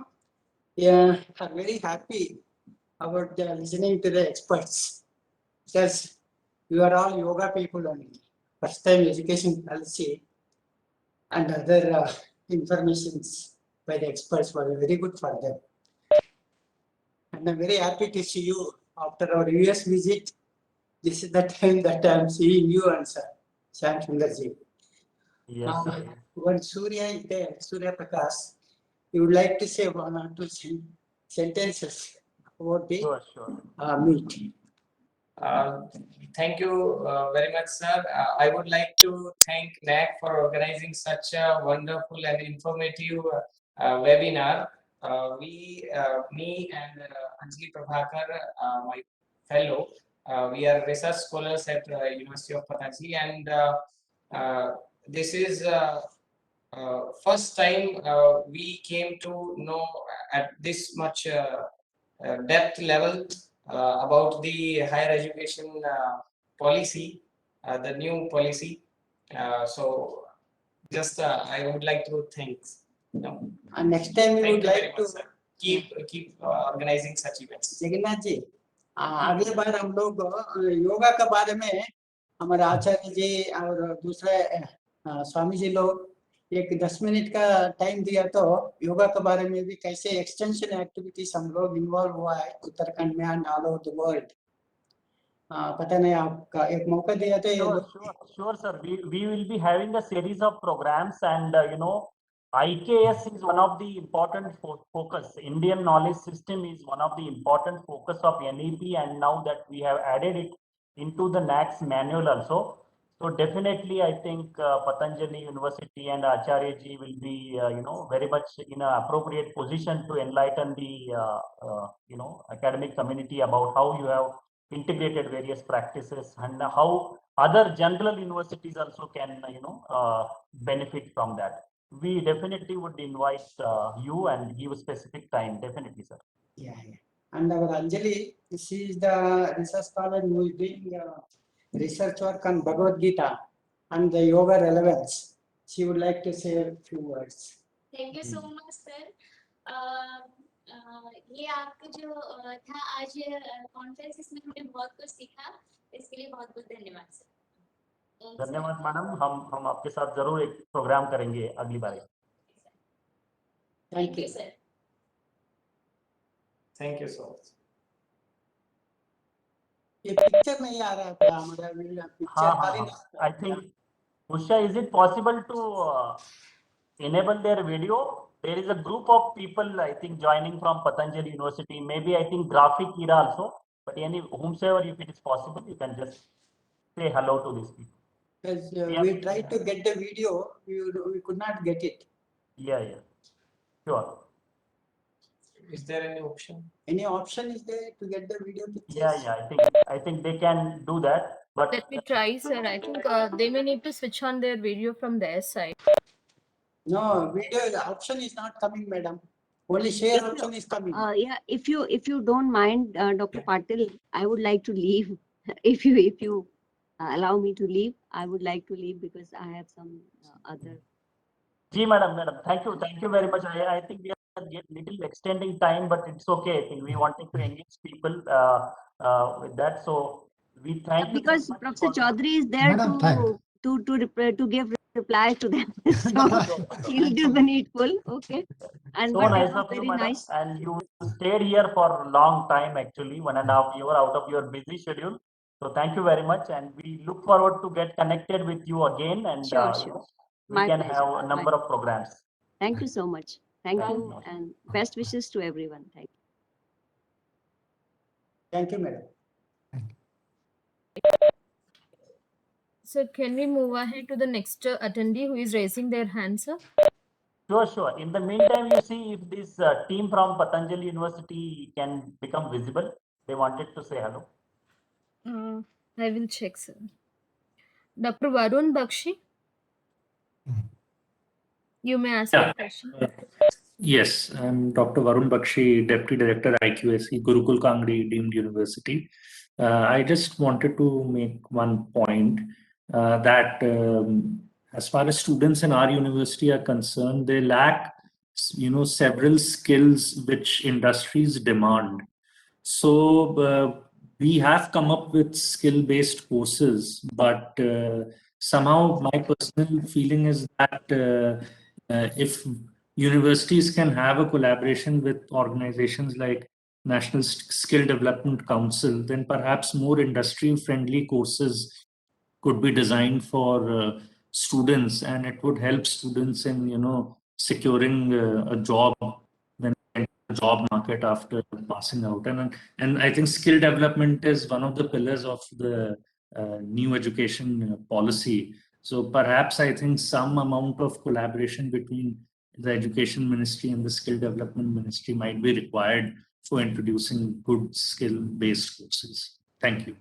yeah, are very happy about listening to the experts because you are all yoga people only. First time education policy and other informations by the experts were very good for them. And I'm very happy to see you after our US visit. This is the time that I'm seeing you and Sam Sundarji. Yes, sir. When Surya is there, Surya Prakash, you would like to say one or two sentences about the Sure. meet. Thank you very much, sir. I would like to thank NAAC for organizing such a wonderful and informative webinar. Me and Anjali Prabhakar, my fellow, we are research scholars at University of Patanjali, and this is first time we came to know at this much depth level about the higher education policy, the new policy. So just I would like to thank. And next time we would like to keep organizing such events. Jagannath ji, अगले बार हम लोग योगा के बारे में हमारे आचार्य जी और दूसरे स्वामी जी लोग एक 10 मिनट का टाइम दिया तो योगा के बारे में भी कैसे एक्सटेंशन एक्टिविटीज हम लोग इन्वॉल्व हुआ है उत्तराखंड में and all over the world. पता नहीं आपका एक मौका दिया तो Sure, sir. We will be having a series of programs, and IKS is one of the important focus. Indian knowledge system is one of the important focus of NEP, and now that we have added it into the NAAC's manual also. So definitely, I think Patanjali University and Acharya ji will be, very much in an appropriate position to enlighten the, academic community about how you have integrated various practices and how other general universities also can, benefit from that. We definitely would invite you and give a specific time. Definitely, sir. Yeah. And our Anjali, she is the research scholar who is doing research work on Bhagavad Gita and the yoga relevance. She would like to say a few words. Thank you so much, sir. ये आपका जो था आज conference, इसमें हमने बहुत कुछ सीखा, इसके लिए बहुत बहुत धन्यवाद सर. धन्यवाद मैडम, हम आपके साथ जरूर एक प्रोग्राम करेंगे अगली बार. Thank you, sir. Thank you so much. ये पिक्चर नहीं आ रहा था हमारा picture. I think Usha, is it possible to enable their video? There is a group of people, I think, joining from Patanjali University. Maybe I think Graphic Era also. But whomsoever, if it is possible, you can just say hello to these people. Because we tried to get the video, we could not get it. Yeah. Sure. Is there any option? Any option is there to get the video pictures? Yeah. I think they can do that. But Let me try, sir. I think they may need to switch on their video from their side. No, video option is not coming, madam. Only share option is coming. Yeah, if you don't mind, Dr. Patil, I would like to leave. If you allow me to leave, I would like to leave because I have some other. Ji, madam. Thank you very much. I think we are little extending time, but it's okay. I think we wanted to engage people with that. So we thank you. Because Professor Chaudhary is there to give replies to them. So he'll do the needful. Okay. And so but nice it was of you, very madam. nice. And you stayed here for a long time, actually, 1.5 hours out of your busy schedule. So thank you very much, and we look forward to get connected with you again, and Sure. we can have a number of programs. Thank you so much. Thank you, and best wishes to everyone. Thank you. Thank you, madam. So can we move ahead to the next attendee who is raising their hand, sir? Sure, sure. In the meantime, you see if this team from Patanjali University can become visible. They wanted to say hello. I will check, sir. Dr. Varun Bakshi, you may ask Yeah. a question. Yes, I'm Dr. Varun Bakshi, Deputy Director, IQSE, Gurukul Kangdi Deemed University. I just wanted to make one point that as far as students in our university are concerned, they lack, several skills which industries demand. So we have come up with skill-based courses, but somehow my personal feeling is that if universities can have a collaboration with organizations like National Skill Development Council, then perhaps more industry-friendly courses could be designed for students, and it would help students in securing a job when they enter the job market after passing out. And I think skill development is one of the pillars of the new education policy. So perhaps I think some amount of collaboration between the education ministry and the skill development ministry might be required for introducing good skill based courses. Thank you.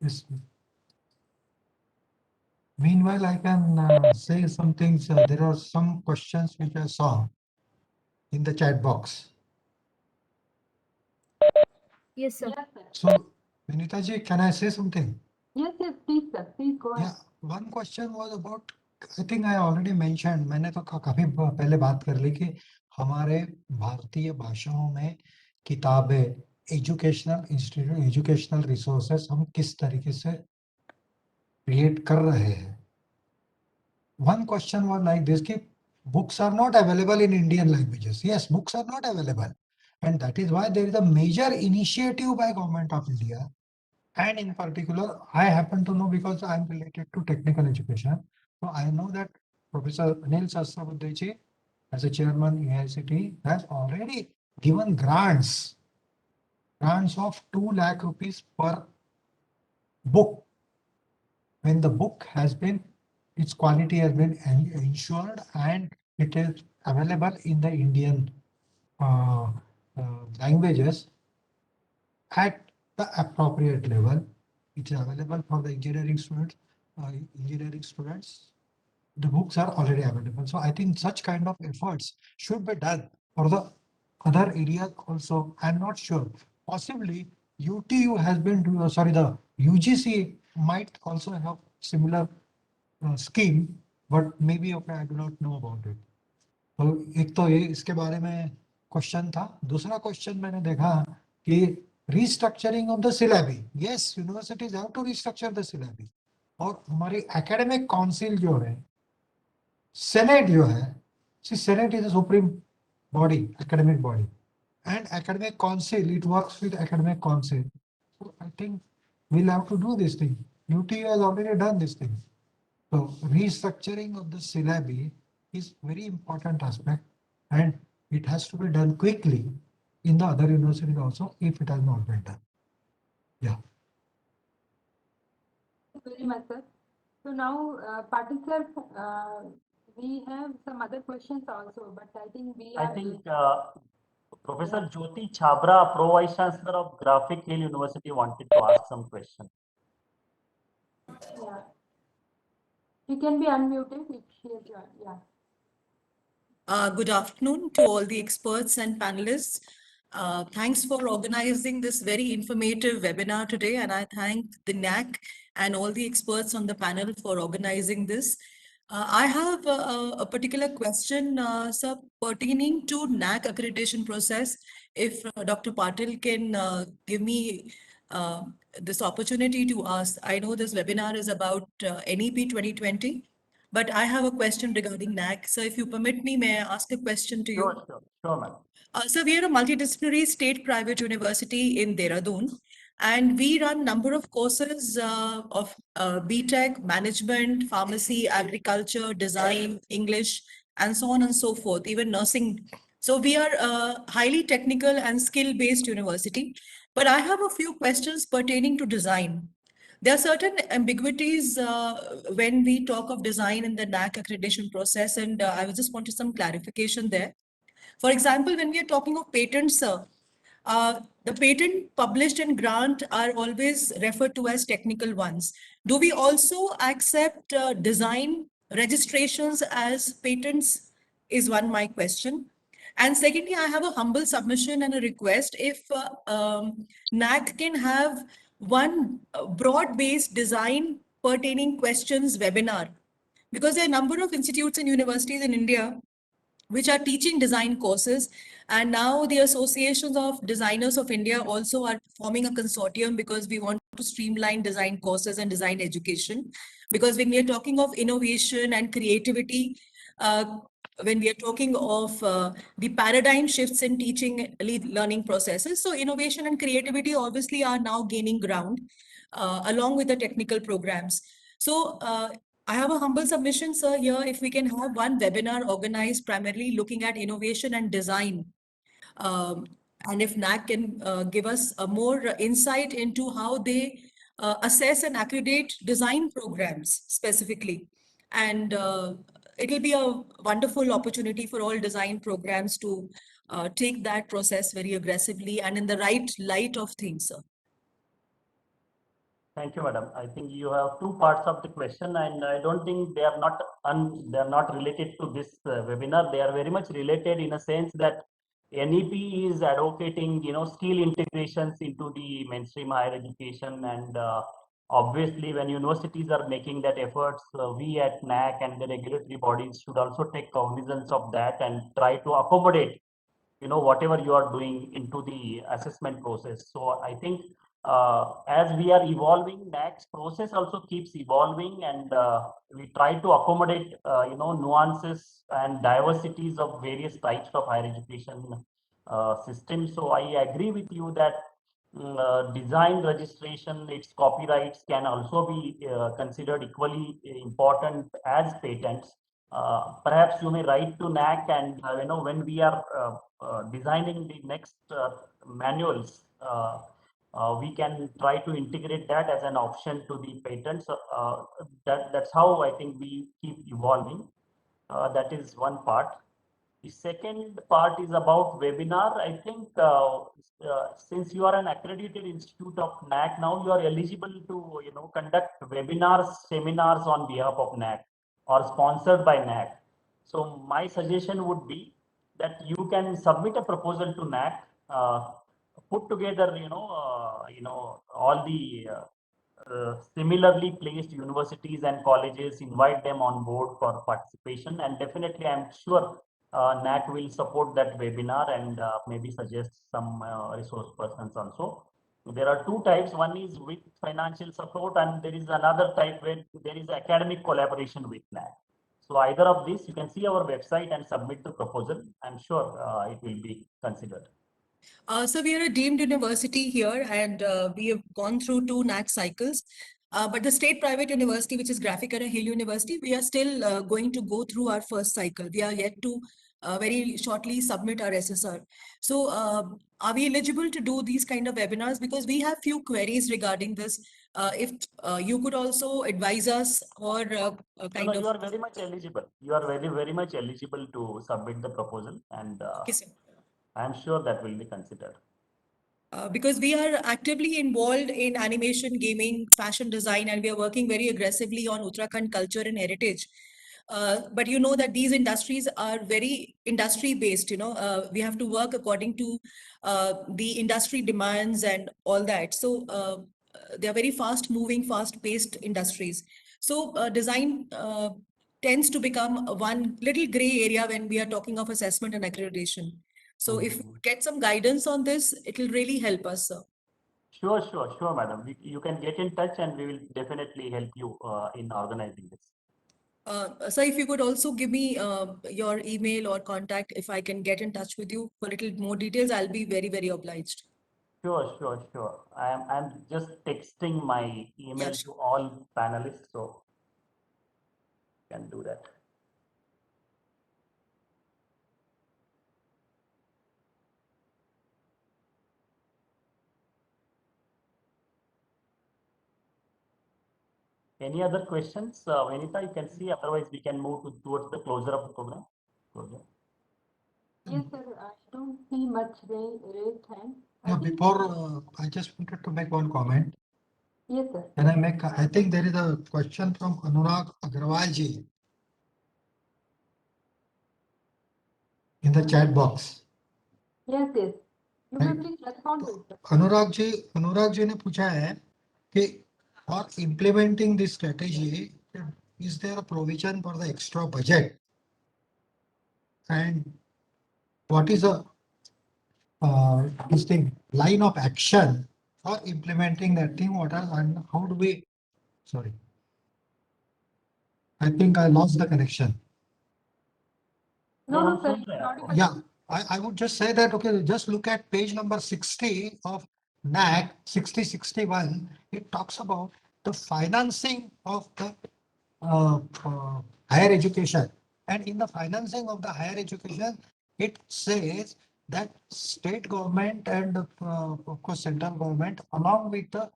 Yes. Meanwhile, I can say some things. There are some questions which I saw in the chat box. Yes, sir. Yes, sir. So, Vinita ji, can I say something? Yes, yes, please, sir. Please go ahead. Yeah, one question was about, I think I already mentioned, मैंने तो काफी पहले बात कर ली कि हमारे भारतीय भाषाओं में किताबें, एजुकेशनल इंस्टीट्यूट, एजुकेशनल रिसोर्सेस हम किस तरीके से क्रिएट कर रहे हैं. One question was like this कि books are not available in Indian languages. Yes, books are not available, and that is why there is a major initiative by Government of India. And in particular, I happen to know because I am related to technical education. So I know that Professor Anil Sahasrabudhe, as a chairman ICT, has already given grants of 2 lakh rupees per book. When the book has been, its quality has been ensured and it is available in the Indian languages at the appropriate level. It is available for the engineering students. The books are already available. So I think such kind of efforts should be done for the other areas also. I'm not sure. Possibly UTU has been doing, sorry, the UGC might also have similar scheme, but maybe okay, I do not know about it. तो एक तो ये इसके बारे में question था. दूसरा question मैंने देखा कि restructuring of the syllabi. Yes, universities have to restructure the syllabi. और हमारी एकेडमिक काउंसिल जो है, सेनेट जो है, senate is the supreme body, academic body, and academic council, it works with academic council. So I think we'll have to do this thing. UTU has already done this thing. So restructuring of the syllabi is very important aspect, and it has to be done quickly in the other universities also if it has not been done. Yeah. Thank you very much, sir. So now, Patil sir, we have some other questions also, but I think we are. I think Professor Jyoti Chabra, Pro Vice Chancellor of Graphic Hill University, wanted to ask some question. Yeah. She can be unmuted if she is joined. Yeah. Good afternoon to all the experts and panelists. Thanks for organizing this very informative webinar today, and I thank the NAAC and all the experts on the panel for organizing this. I have a particular question, sir, pertaining to NAAC accreditation process. If Dr. Patil can give me this opportunity to ask. I know this webinar is about NEP 2020. But I have a question regarding NAAC. So if you permit me, may I ask a question to you? Sure, ma'am. So we are a multidisciplinary state private university in Dehradun. And we run number of courses of BTech, management, pharmacy, agriculture, design, English, and so on and so forth, even nursing. So we are a highly technical and skill-based university. But I have a few questions pertaining to design. There are certain ambiguities when we talk of design in the NAAC accreditation process, and I just wanted some clarification there. For example, when we are talking of patents, the patent published and grant are always referred to as technical ones. Do we also accept design registrations as patents is one my question. And secondly, I have a humble submission and a request. If NAAC can have one broad-based design pertaining questions webinar, because there are a number of institutes and universities in India which are teaching design courses. And now the associations of designers of India also are forming a consortium because we want to streamline design courses and design education. Because when we are talking of innovation and creativity, when we are talking of the paradigm shifts in teaching learning processes, so innovation and creativity obviously are now gaining ground along with the technical programs. So I have a humble submission, sir, here. If we can have one webinar organized primarily looking at innovation and design, and if NAAC can give us a more insight into how they assess and accredit design programs specifically. And it will be a wonderful opportunity for all design programs to take that process very aggressively and in the right light of things, sir. Thank you, madam. I think you have two parts of the question, and I don't think they are not related to this webinar. They are very much related in a sense that NEP is advocating, skill integrations into the mainstream higher education, and obviously, when universities are making that efforts, we at NAAC and the regulatory bodies should also take cognizance of that and try to accommodate, whatever you are doing into the assessment process. So I think as we are evolving, NAAC's process also keeps evolving, and we try to accommodate, nuances and diversities of various types of higher education systems. So I agree with you that design registration, its copyrights can also be considered equally important as patents. Perhaps you may write to NAAC, and when we are designing the next manuals, we can try to integrate that as an option to the patents. That's how I think we keep evolving. That is one part. The second part is about webinar. I think since you are an accredited institute of NAAC, now you are eligible to conduct webinars, seminars on behalf of NAAC or sponsored by NAAC. So my suggestion would be that you can submit a proposal to NAAC, put together all the similarly placed universities and colleges, invite them on board for participation, and definitely I'm sure NAAC will support that webinar and maybe suggest some resource persons also. There are two types. One is with financial support, and there is another type where there is academic collaboration with NAAC. So either of these, you can see our website and submit the proposal. I'm sure it will be considered. So we are a deemed university here, and we have gone through 2 NAAC cycles. But the state private university, which is Graphicana Hill University, we are still going to go through our first cycle. We are yet to very shortly submit our SSR. So are we eligible to do these kind of webinars? Because we have few queries regarding this. If you could also advise us, or kind of. You are very much eligible. You are very, very much eligible to submit the proposal, and Okay, sir. I'm sure that will be considered. Because we are actively involved in animation, gaming, fashion design, and we are working very aggressively on Uttarakhand culture and heritage. But you know that these industries are very industry based, we have to work according to the industry demands and all that. So they are very fast moving, fast paced industries. So design tends to become one little gray area when we are talking of assessment and accreditation. So if we get some guidance on this, it will really help us, sir. Sure, madam. You can get in touch, and we will definitely help you in organizing this. So if you could also give me your email or contact, if I can get in touch with you for a little more details, I'll be very, very obliged. Sure. I'm just texting my email Yes. to all panelists, so can do that. Any other questions, Vanita? You can see. Otherwise, we can move towards the closure of the program. Yes, sir. I don't see much raised hand. Yeah, before, I just wanted to make one comment. Yes, sir. Can I make, I think there is a question from Anurag Agrawal ji in the chat box. Yes. You may Right. please respond to it, sir. Anurag ji ने पूछा है कि for implementing this strategy, is there a provision for the extra budget? And what is the this thing, line of action for implementing that thing? What are, and how do we, sorry, I think I lost the connection. No, sir. It's audible. Yeah, I would just say that, okay, just look at page number 60 of NAAC 6061. It talks about the financing of the higher education. And in the financing of the higher education, it says that state government and of course central government, along with the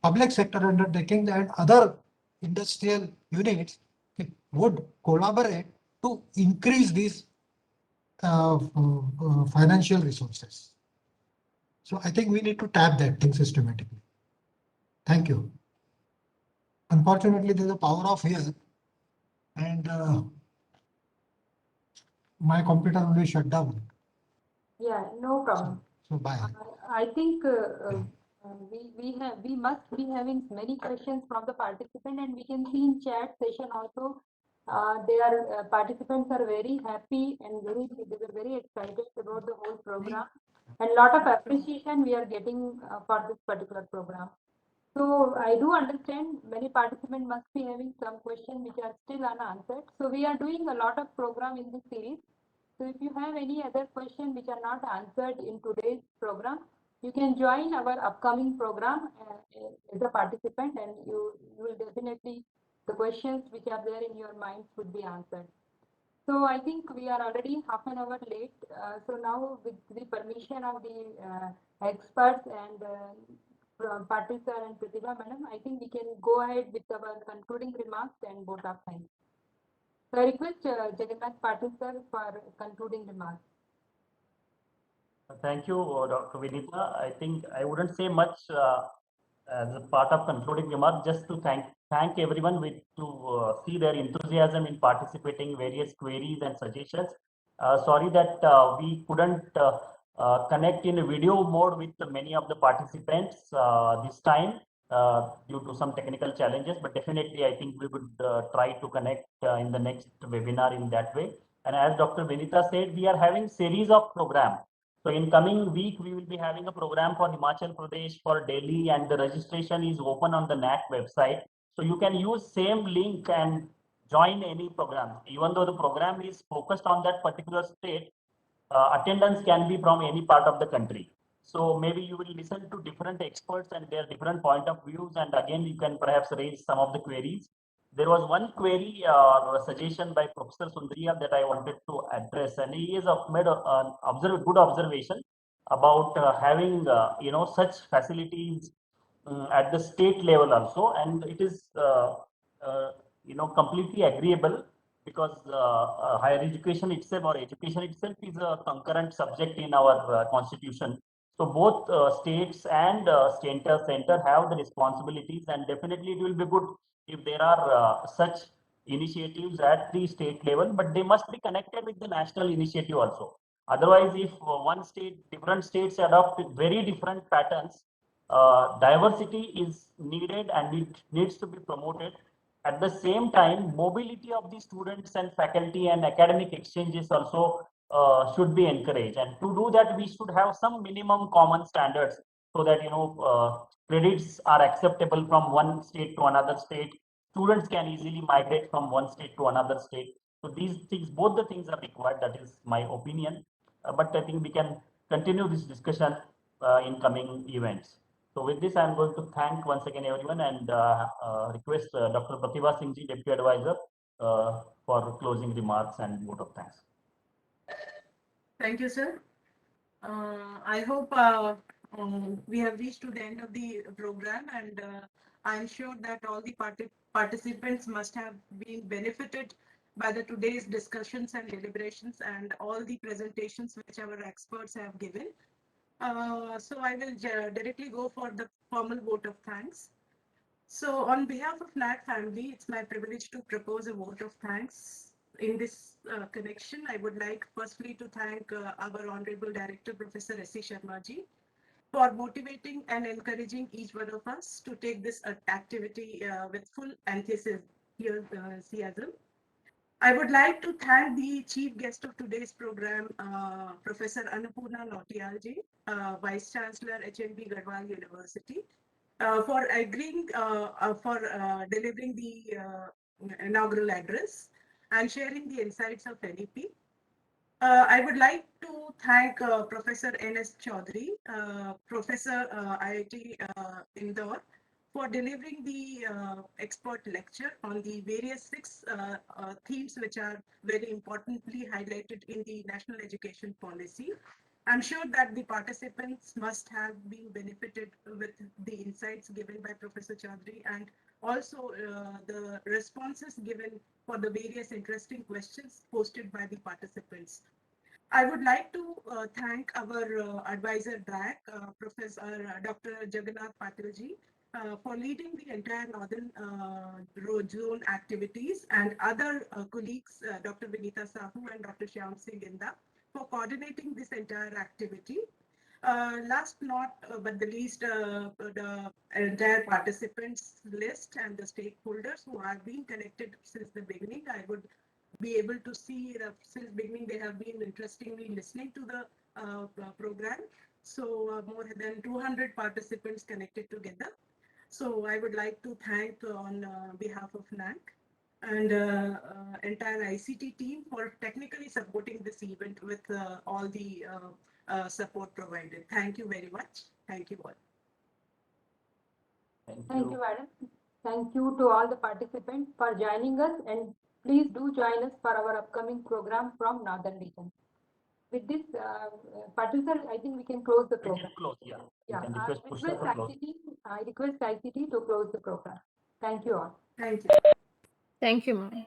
public sector undertaking and other industrial units, would collaborate to increase these financial resources. So I think we need to tap that thing systematically. Thank you. Unfortunately, there's a power off here, and my computer will be shut down. Yeah, no problem. So bye. I think we must be having many questions from the participant, and we can see in chat session also. Participants are very happy and they were very excited about the whole program, and lot of appreciation we are getting for this particular program. So I do understand many participants must be having some questions which are still unanswered. So we are doing a lot of program in this series. So if you have any other questions which are not answered in today's program, you can join our upcoming program as a participant, and you will definitely, the questions which are there in your minds would be answered. So I think we are already half an hour late. So now with the permission of the experts and Patil sir and Pratibha madam, I think we can go ahead with our concluding remarks and vote of thanks. So I request Jagannath Patil sir for concluding remarks. Thank you, Dr. Vinita. I think I wouldn't say much as a part of concluding remarks, just to thank everyone to see their enthusiasm in participating various queries and suggestions. Sorry that we couldn't connect in a video mode with many of the participants this time due to some technical challenges, but definitely I think we would try to connect in the next webinar in that way. And as Dr. Vinita said, we are having series of programs. So in coming week, we will be having a program for Himachal Pradesh, for Delhi, and the registration is open on the NAAC website. So you can use same link and join any program. Even though the program is focused on that particular state, attendance can be from any part of the country. So maybe you will listen to different experts and their different point of views, and again you can perhaps raise some of the queries. There was one query or suggestion by Professor Sundriya that I wanted to address, and he has made a good observation about having such facilities at the state level also, and it is completely agreeable, because higher education itself or education itself is a concurrent subject in our constitution. So both states and center have the responsibilities, and definitely it will be good if there are such initiatives at the state level, but they must be connected with the national initiative also. Otherwise, if different states adopt very different patterns, diversity is needed and it needs to be promoted. At the same time, mobility of the students and faculty and academic exchanges also should be encouraged. And to do that, we should have some minimum common standards, so that credits are acceptable from one state to another state. Students can easily migrate from one state to another state. So these things, both the things are required. That is my opinion. But I think we can continue this discussion in coming events. So with this, I'm going to thank once again everyone and request Dr. Pratibha Singh ji, Deputy Advisor, for closing remarks and vote of thanks. Thank you, sir. I hope we have reached to the end of the program, and I'm sure that all the participants must have been benefited by the today's discussions and deliberations and all the presentations which our experts have given. So I will directly go for the formal vote of thanks. So on behalf of NAAC family, it's my privilege to propose a vote of thanks. In this connection, I would like firstly to thank our Honorable Director, Professor S.C. Sharma ji, for motivating and encouraging each one of us to take this activity with full enthusiasm. I would like to thank the chief guest of today's program, Professor Annapurna Nautiyal ji, Vice Chancellor, HMB Garhwal University, for agreeing for delivering the inaugural address and sharing the insights of NEP. I would like to thank Professor N.S. Chaudhary, Professor IIT Indore, for delivering the expert lecture on the various 6 themes which are very importantly highlighted in the National Education Policy. I'm sure that the participants must have been benefited with the insights given by Professor Chaudhary and also the responses given for the various interesting questions posted by the participants. I would like to thank our advisor DAC, Professor Dr. Jagannath Patilji, for leading the entire Northern Road Zone activities, and other colleagues, Dr. Vinita Sahu and Dr. Shyam Singh Inda, for coordinating this entire activity. Last not but the least, the entire participants list and the stakeholders who have been connected since the beginning. I would be able to see that since beginning they have been interestingly listening to the program. So more than 200 participants connected together. So I would like to thank on behalf of NAAC and entire ICT team for technically supporting this event with all the support provided. Thank you very much. Thank you all. Thank you, madam. Thank you to all the participants for joining us, and please do join us for our upcoming program from Northern Region. With this, Patil, I think we can close the program. Close, yeah. Yeah, I I request ICT to close the program. Thank you all. Thank you. Thank you, ma'am.